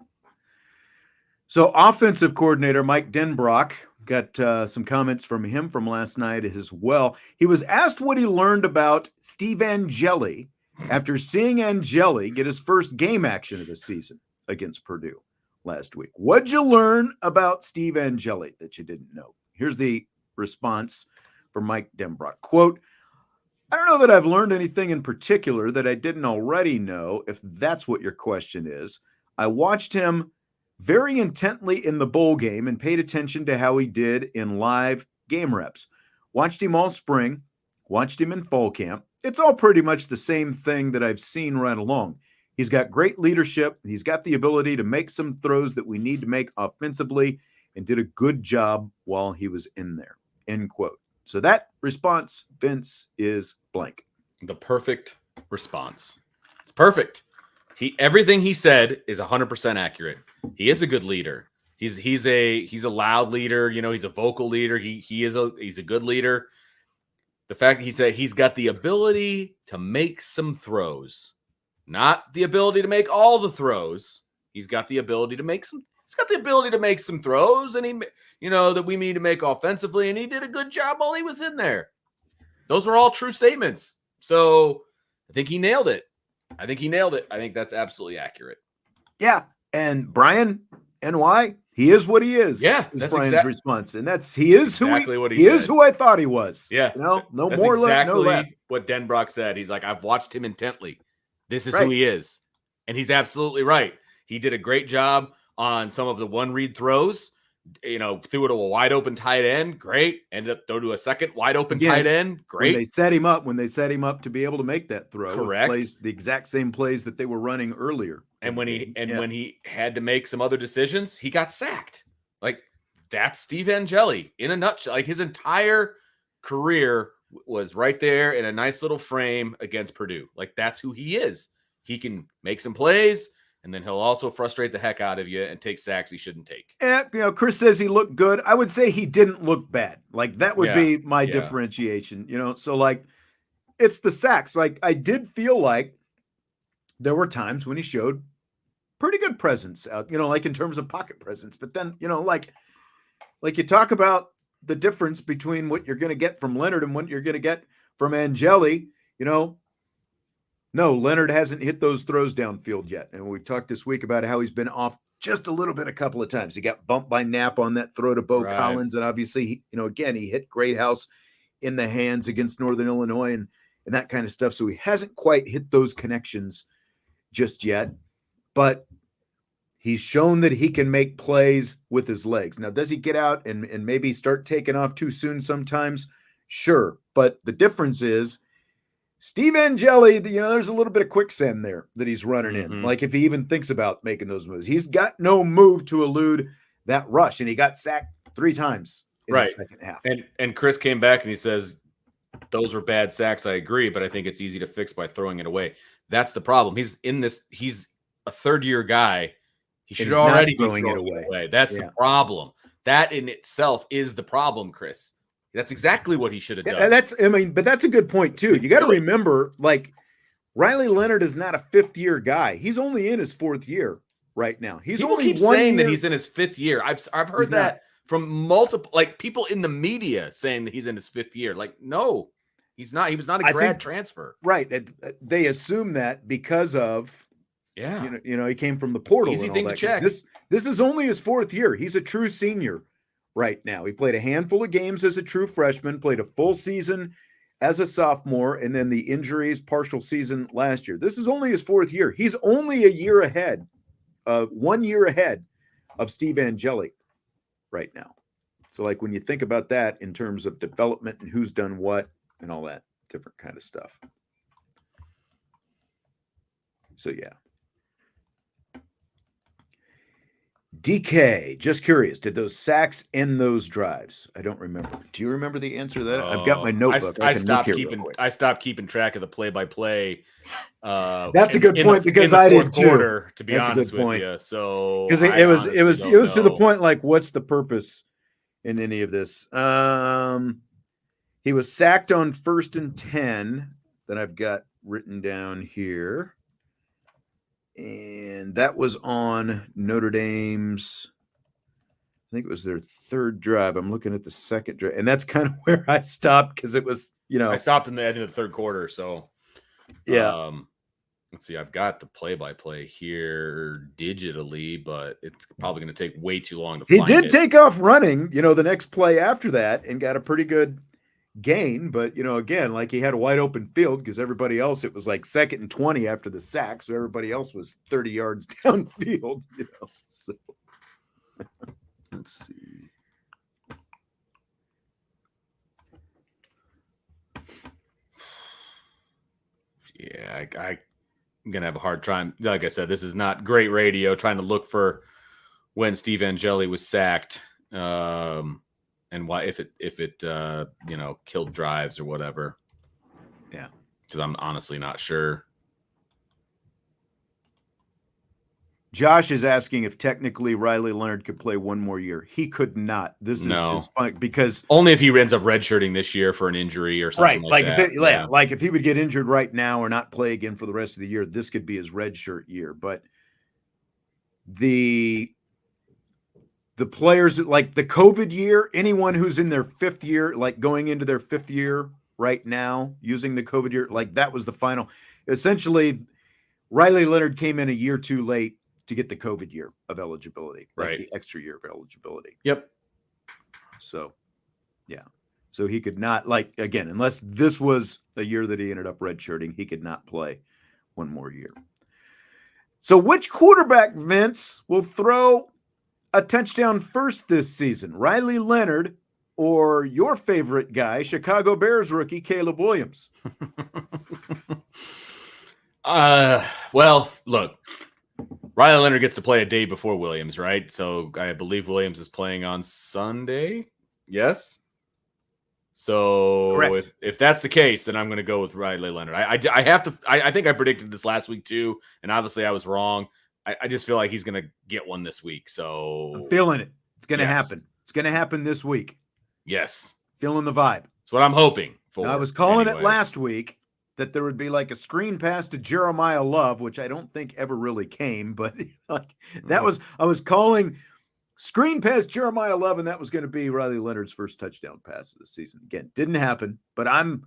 So offensive coordinator Mike Denbrock, got some comments from him from last night as well. He was asked what he learned about Steve Angeli after seeing Angeli get his first game action of the season against Purdue last week. What'd you learn about Steve Angeli that you didn't know? Here's the response from Mike Denbrock. Quote, I don't know that I've learned anything in particular that I didn't already know, if that's what your question is. I watched him very intently in the bowl game and paid attention to how he did in live game reps. Watched him all spring, watched him in fall camp. It's all pretty much the same thing that I've seen right along. He's got great leadership. He's got the ability to make some throws that we need to make offensively, and did a good job while he was in there. End quote. So that response, Vince, is blank. The perfect response. It's perfect. Everything he said is 100% accurate. He is a good leader. He's a loud leader. He's a vocal leader. He's a good leader. The fact that he said he's got the ability to make some throws, not the ability to make all the throws. He's got the ability to make some. He's got the ability to make some throws, and that we need to make offensively, and he did a good job while he was in there. Those are all true statements. So I think he nailed it. I think that's absolutely accurate. Yeah. And Brian, NY, he is what he is. Yeah. That's Brian's response. And he is who I thought he was. Yeah. No that's more, exactly no less. What Denbrock said. He's like, I've watched him intently. This is who he is. And he's absolutely right. He did a great job on some of the one read throws, threw it to a wide open tight end. Great. Ended up throw to a second wide open tight end. Great. When they set him up to be able to make that throw. Correct. The exact same plays that they were running earlier. And when he had to make some other decisions, he got sacked. Like, that's Steve Angeli in a nutshell. Like, his entire career was right there in a nice little frame against Purdue. Like, that's who he is. He can make some plays, and then he'll also frustrate the heck out of you and take sacks he shouldn't take. And, Chris says he looked good. I would say he didn't look bad. Like, that would be my differentiation, So, like, it's the sacks. Like, I did feel like there were times when he showed pretty good presence out, like in terms of pocket presence. But then, like you talk about the difference between what you're going to get from Leonard and what you're going to get from Angeli, no, Leonard hasn't hit those throws downfield yet. And we've talked this week about how he's been off just a little bit a couple of times. He got bumped by Knapp on that throw to Bo Collins. And obviously, again, he hit Greathouse in the hands against Northern Illinois and that kind of stuff. So he hasn't quite hit those connections just yet. But he's shown that he can make plays with his legs. Now, does he get out and maybe start taking off too soon sometimes? Sure. But the difference is Steve Angeli, there's a little bit of quicksand there that he's running in. Like, if he even thinks about making those moves, he's got no move to elude that rush, and he got sacked 3 times in the Right. second half. And Chris came back and he says, those were bad sacks. I agree, but I think it's easy to fix by throwing it away. That's the problem. He's a third-year guy. He should already be throwing it away. That's the problem. That in itself is the problem, Chris. That's exactly what he should have done. But that's a good point too. You got to remember, like, Riley Leonard is not a 5th-year guy. He's only in his 4th year right now. People keep saying that he's in his 5th year. I've heard that from multiple, like, people in the media saying that he's in his 5th year. Like, no, he's not. He was not a grad transfer. Right. They assume that because of he came from the portal. Easy thing to check. This is only his 4th year. He's a true senior right now. He played a handful of games as a true freshman, played a full season as a sophomore, and then the injuries, partial season last year. This is only his 4th year. He's only a year ahead, 1 year ahead of Steve Angeli right now. So, like, when you think about that in terms of development and who's done what and all that different kind of stuff. So, yeah. DK, just curious, did those sacks end those drives? I don't remember. Do you remember the answer to that? I've got my notebook. I stopped keeping track of the play-by-play. That's a good point, because I did too. Quarter, to be honest with you. So because it was to the point, like, what's the purpose in any of this? He was sacked on 1st and 10 that I've got written down here. And that was on Notre Dame's, I think it was their 3rd drive. I'm looking at the 2nd drive. And that's kind of where I stopped, because it was, I stopped in the end of the 3rd quarter. So, yeah. Let's see. I've got the play-by-play here digitally, but it's probably going to take way too long to find it. He did take off running, the next play after that, and got a pretty good gain, but again, like, he had a wide open field, because everybody else, it was like 2nd and 20 after the sack, so everybody else was 30 yards downfield. So let's see. Yeah, I'm gonna have a hard time. Like I said, this is not great radio. Trying to look for when Steve Angeli was sacked. And why, if it killed drives or whatever. Yeah. Because I'm honestly not sure. Josh is asking if technically Riley Leonard could play 1 more year. He could not. This is fun, because only if he ends up redshirting this year for an injury or something like that. Like if he would get injured right now or not play again for the rest of the year, this could be his redshirt year. But the players, like the COVID year, anyone who's in their 5th year, like going into their 5th year right now, using the COVID year, like that was the final. Essentially, Riley Leonard came in a year too late to get the COVID year of eligibility, right? The extra year of eligibility. Yep. So, yeah. So he could not, like, again, unless this was a year that he ended up redshirting, he could not play 1 more year. So which quarterback, Vince, will throw a touchdown first this season? Riley Leonard or your favorite guy, Chicago Bears rookie Caleb Williams? Well, look, Riley Leonard gets to play a day before Williams, right? So I believe Williams is playing on Sunday. Yes. So if that's the case, then I'm going to go with Riley Leonard. I have to. I think I predicted this last week too, and obviously I was wrong. I just feel like he's going to get one this week. So I'm feeling it. It's going to happen. It's going to happen this week. Yes. Feeling the vibe. That's what I'm hoping for. Now, I was calling it last week that there would be like a screen pass to Jeremiah Love, which I don't think ever really came, but I was calling screen pass Jeremiah Love, and that was going to be Riley Leonard's first touchdown pass of the season. Again, didn't happen, but I'm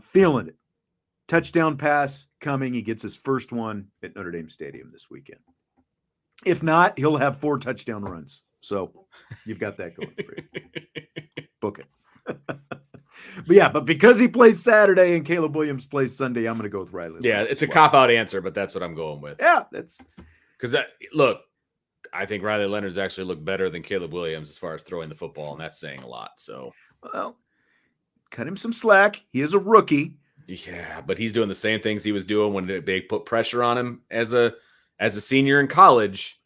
feeling it. Touchdown pass coming. He gets his first one at Notre Dame Stadium this weekend. If not, he'll have 4 touchdown runs. So you've got that going for you. Book it. But because he plays Saturday and Caleb Williams plays Sunday, I'm going to go with Riley. Yeah, it's a cop-out answer, but that's what I'm going with. Yeah, that's because look, I think Riley Leonard's actually looked better than Caleb Williams as far as throwing the football, and that's saying a lot. So, well, cut him some slack. He is a rookie. Yeah, but he's doing the same things he was doing when they put pressure on him as a senior in college.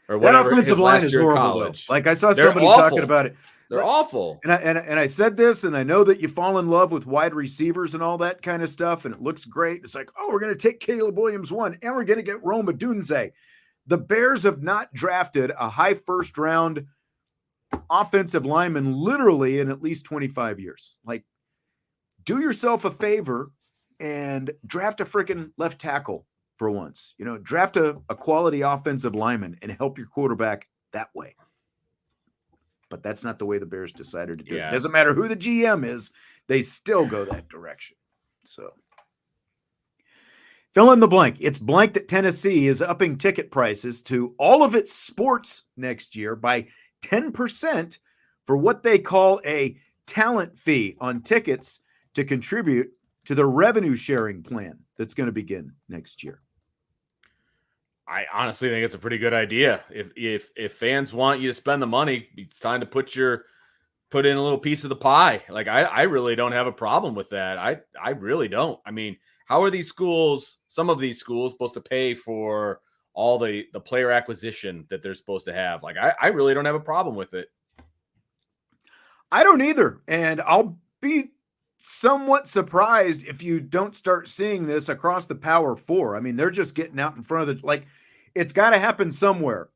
or That whatever. offensive his line last is year of horrible, though. college. Like I saw They're somebody awful. talking about it. They're awful. And I said this, and I know that you fall in love with wide receivers and all that kind of stuff, and it looks great. It's like, oh, we're going to take Caleb Williams 1, and we're going to get Rome Odunze. The Bears have not drafted a high first-round offensive lineman literally in at least 25 years. Like, do yourself a favor and draft a freaking left tackle for once. You know, draft a quality offensive lineman and help your quarterback that way. But that's not the way the Bears decided to do it. It doesn't matter who the GM is, they still go that direction. So fill in the blank. It's blank that Tennessee is upping ticket prices to all of its sports next year by 10% for what they call a talent fee on tickets to contribute to the revenue sharing plan that's going to begin next year. I honestly think it's a pretty good idea. If fans want you to spend the money, it's time to put in a little piece of the pie. Like I really don't have a problem with that. I really don't. I mean, how are some of these schools supposed to pay for all the player acquisition that they're supposed to have? Like I really don't have a problem with it. I don't either. And I'll be somewhat surprised if you don't start seeing this across the Power Four. I mean, they're just getting out in front of it's got to happen somewhere.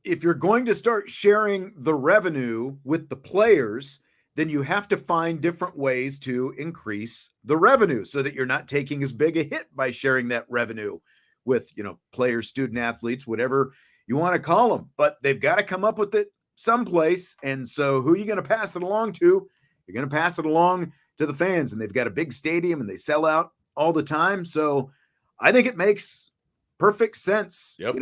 If you're going to start sharing the revenue with the players, then you have to find different ways to increase the revenue so that you're not taking as big a hit by sharing that revenue with, players, student athletes, whatever you want to call them. But they've got to come up with it someplace. And so who are you going to pass it along to? You're going to pass it along to the fans, and they've got a big stadium and they sell out all the time. So I think it makes perfect sense. Yep.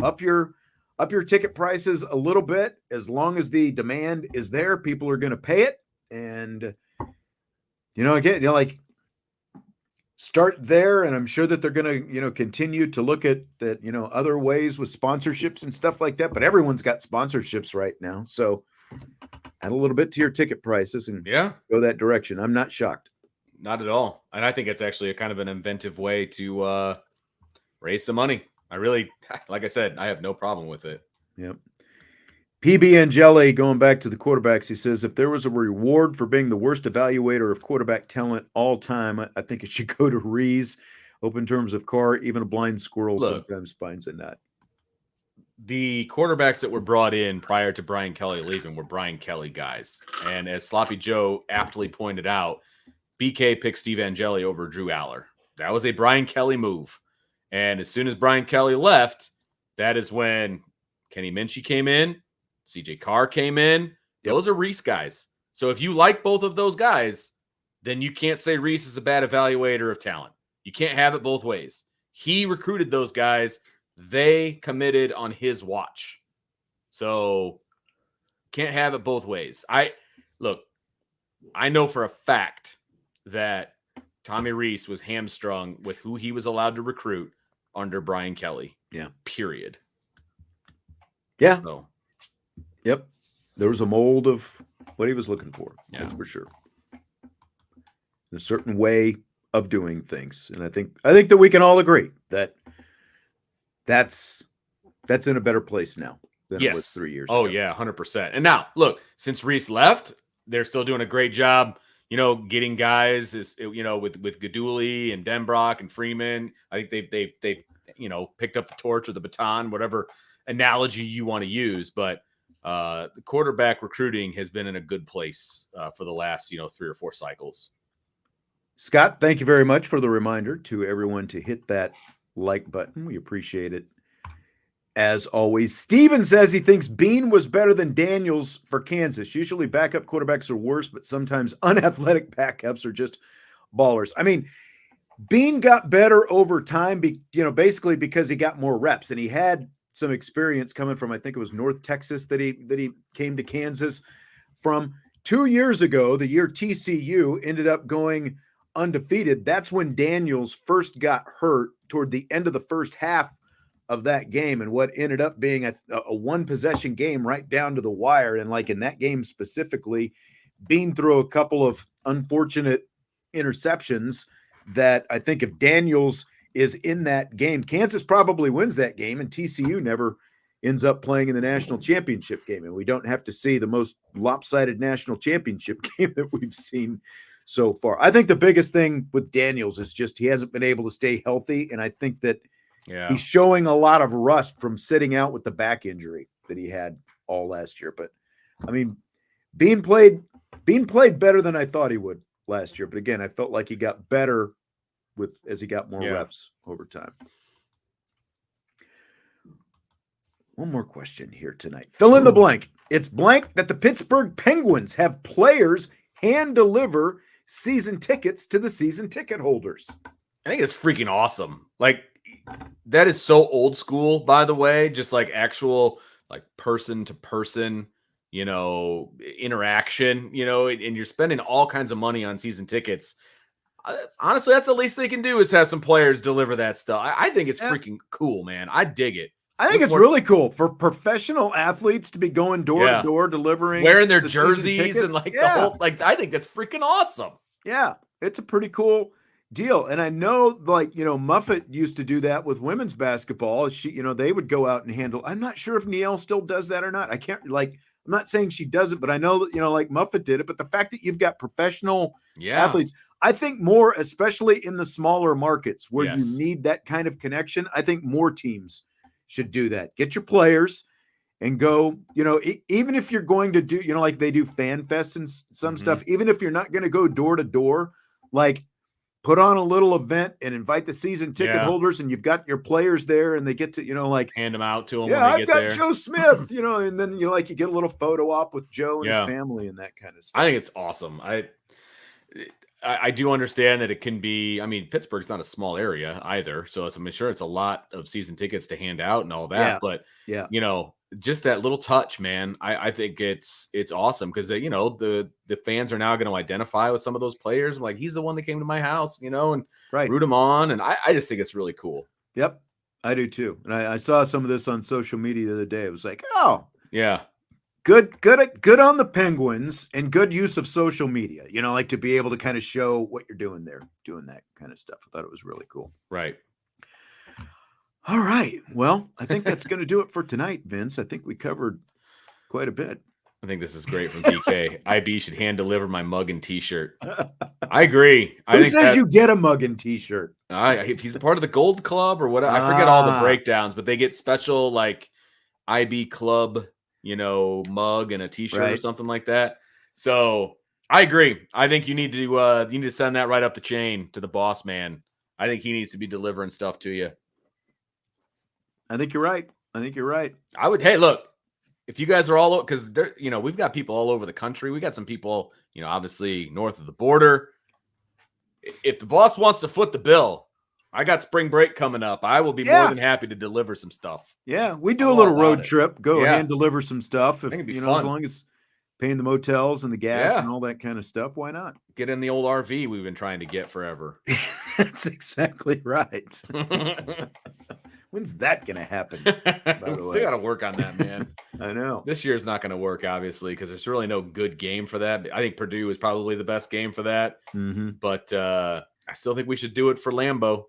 Up your ticket prices a little bit. As long as the demand is there, people are going to pay it. And, again, start there. And I'm sure that they're going to, continue to look at that, other ways with sponsorships and stuff like that. But everyone's got sponsorships right now. So add a little bit to your ticket prices and go that direction. I'm not shocked. Not at all. And I think it's actually a kind of an inventive way to raise some money. I really, like I said, I have no problem with it. Yep. PB Angeli, going back to the quarterbacks, he says, if there was a reward for being the worst evaluator of quarterback talent all time, I think it should go to Rees. Open terms of Carr, even a blind squirrel sometimes finds a nut. The quarterbacks that were brought in prior to Brian Kelly leaving were Brian Kelly guys. And as Sloppy Joe aptly pointed out, BK picked Steve Angeli over Drew Aller. That was a Brian Kelly move. And as soon as Brian Kelly left, that is when Kenny Minchie came in, CJ Carr came in. Those are Rees guys. So if you like both of those guys, then you can't say Rees is a bad evaluator of talent. You can't have it both ways. He recruited those guys. They committed on his watch. So can't have it both ways. I know for a fact that Tommy Rees was hamstrung with who he was allowed to recruit under Brian Kelly. Yeah. Period. Yeah. So, yep. There was a mold of what he was looking for. Yeah. That's for sure. A certain way of doing things. And I think that we can all agree that that's in a better place now than it was 3 years ago. Oh, yeah, 100%. And now, look, since Rees left, they're still doing a great job, getting guys with Gaduli and Denbrock and Freeman. I think they've picked up the torch or the baton, whatever analogy you want to use. But the quarterback recruiting has been in a good place for the last, 3 or 4 cycles. Scott, thank you very much for the reminder to everyone to hit that like button. We appreciate it. As always, Steven says he thinks Bean was better than Daniels for Kansas. Usually backup quarterbacks are worse, but sometimes unathletic backups are just ballers. I mean, Bean got better over time, basically because he got more reps and he had some experience coming from, I think it was North Texas that he came to Kansas from 2 years ago, the year TCU ended up going undefeated. That's when Daniels first got hurt toward the end of the first half of that game, and what ended up being a one possession game right down to the wire. And in that game specifically, Bean threw a couple of unfortunate interceptions that I think if Daniels is in that game. Kansas probably wins that game, and TCU never ends up playing in the national championship game. And we don't have to see the most lopsided national championship game that we've seen so far. I think the biggest thing with Daniels is just he hasn't been able to stay healthy. And I think that he's showing a lot of rust from sitting out with the back injury that he had all last year. But I mean, being played better than I thought he would last year. But again, I felt like he got better as he got more reps over time. One more question here tonight. Fill in the blank. It's blank that the Pittsburgh Penguins have players hand deliver season tickets to the season ticket holders. I think it's freaking awesome. Like, that is so old school, by the way, just like actual like person to person, interaction, and you're spending all kinds of money on season tickets. Honestly, that's the least they can do is have some players deliver that stuff. I think it's freaking cool, man. I dig it. I think it's really cool for professional athletes to be going door to door delivering, wearing their jerseys and like the whole, like, I think that's freaking awesome. Yeah, it's a pretty cool deal. And I know, like, Muffet used to do that with women's basketball. They would go out and handle. I'm not sure if Niele still does that or not. I can't, I'm not saying she doesn't, but I know that, like Muffet did it. But the fact that you've got professional athletes, I think more, especially in the smaller markets where you need that kind of connection, I think more teams should do that. Get your players and go, even if you're going to do, like they do fan fests and some stuff, even if you're not going to go door to door, like put on a little event and invite the season ticket holders, and you've got your players there and they get to, like hand them out to them. Yeah, I've got Joe Smith, and then you get a little photo op with Joe and his family and that kind of stuff. I think it's awesome. I do understand that it can be, Pittsburgh's not a small area either. So I'm sure it's a lot of season tickets to hand out and all that. But, just that little touch, man, I think it's awesome because, the fans are now going to identify with some of those players. Like, he's the one that came to my house, and root him on. And I just think it's really cool. Yep, I do too. And I saw some of this on social media the other day. It was like, oh, yeah. Good on the Penguins and good use of social media, like to be able to kind of show what you're doing there, doing that kind of stuff. I thought it was really cool. Right. All right. Well, I think that's going to do it for tonight, Vince. I think we covered quite a bit. I think this is great from DK. IB should hand deliver my mug and t-shirt. I agree. Who says you get a mug and t-shirt? If he's a part of the Gold Club or what, I forget all the breakdowns, but they get special like IB Club mug and a t-shirt or something like that. So I agree. I think you need to send that right up the chain to the boss man. I think he needs to be delivering stuff to you. I think you're right. Hey, look, if you guys are all, because there, we've got people all over the country. We got some people, obviously north of the border. If the boss wants to foot the bill, I got spring break coming up. I will be more than happy to deliver some stuff. Yeah, we do a little road trip. Go hand deliver some stuff. If it'd be fun. As long as paying the motels and the gas and all that kind of stuff, why not? Get in the old RV we've been trying to get forever. That's exactly right. When's that going to happen? Still got to work on that, man. I know. This year's not going to work, obviously, because there's really no good game for that. I think Purdue is probably the best game for that. But I still think we should do it for Lambeau.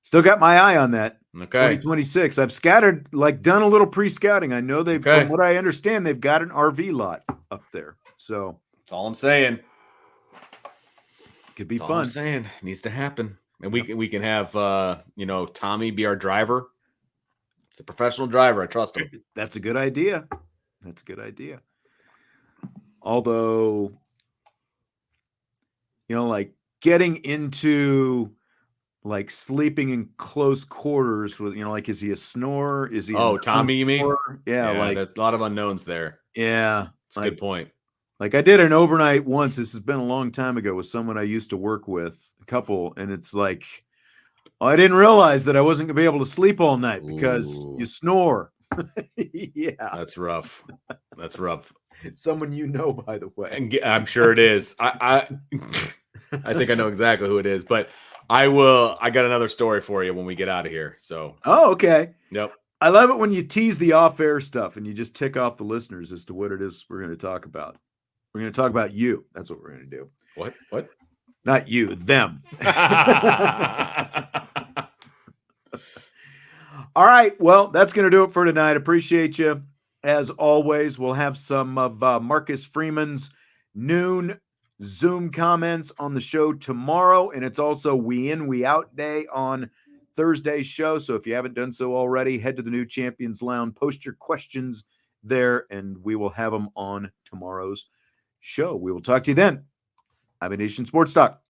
Still got my eye on that. Okay. 2026. I've done a little pre-scouting. I know from what I understand, they've got an RV lot up there. So that's all I'm saying. Could be fun. All I'm saying it needs to happen. And we can have Tommy be our driver. It's a professional driver. I trust him. That's a good idea. Although, like getting into like sleeping in close quarters with, like, is he a snorer? Is he? Tommy, you mean? Yeah, like a lot of unknowns there. Yeah. It's a good point. Like I did an overnight once. This has been a long time ago with someone I used to work with, a couple, and it's like, I didn't realize that I wasn't gonna be able to sleep all night because you snore. Yeah, that's rough. Someone by the way. And I'm sure it is. I think I know exactly who it is, but I got another story for you when we get out of here. So. Oh, okay. Yep. I love it when you tease the off-air stuff and you just tick off the listeners as to what it is we're going to talk about. We're going to talk about you. That's what we're going to do. What? Not you, them. All right. Well, that's going to do it for tonight. Appreciate you. As always, we'll have some of Marcus Freeman's noon Zoom comments on the show tomorrow. And it's also We In, We Out day on Thursday's show. So if you haven't done so already, head to the new Champions Lounge, post your questions there, and we will have them on tomorrow's show. We will talk to you then. I'm a Nation Sports Talk.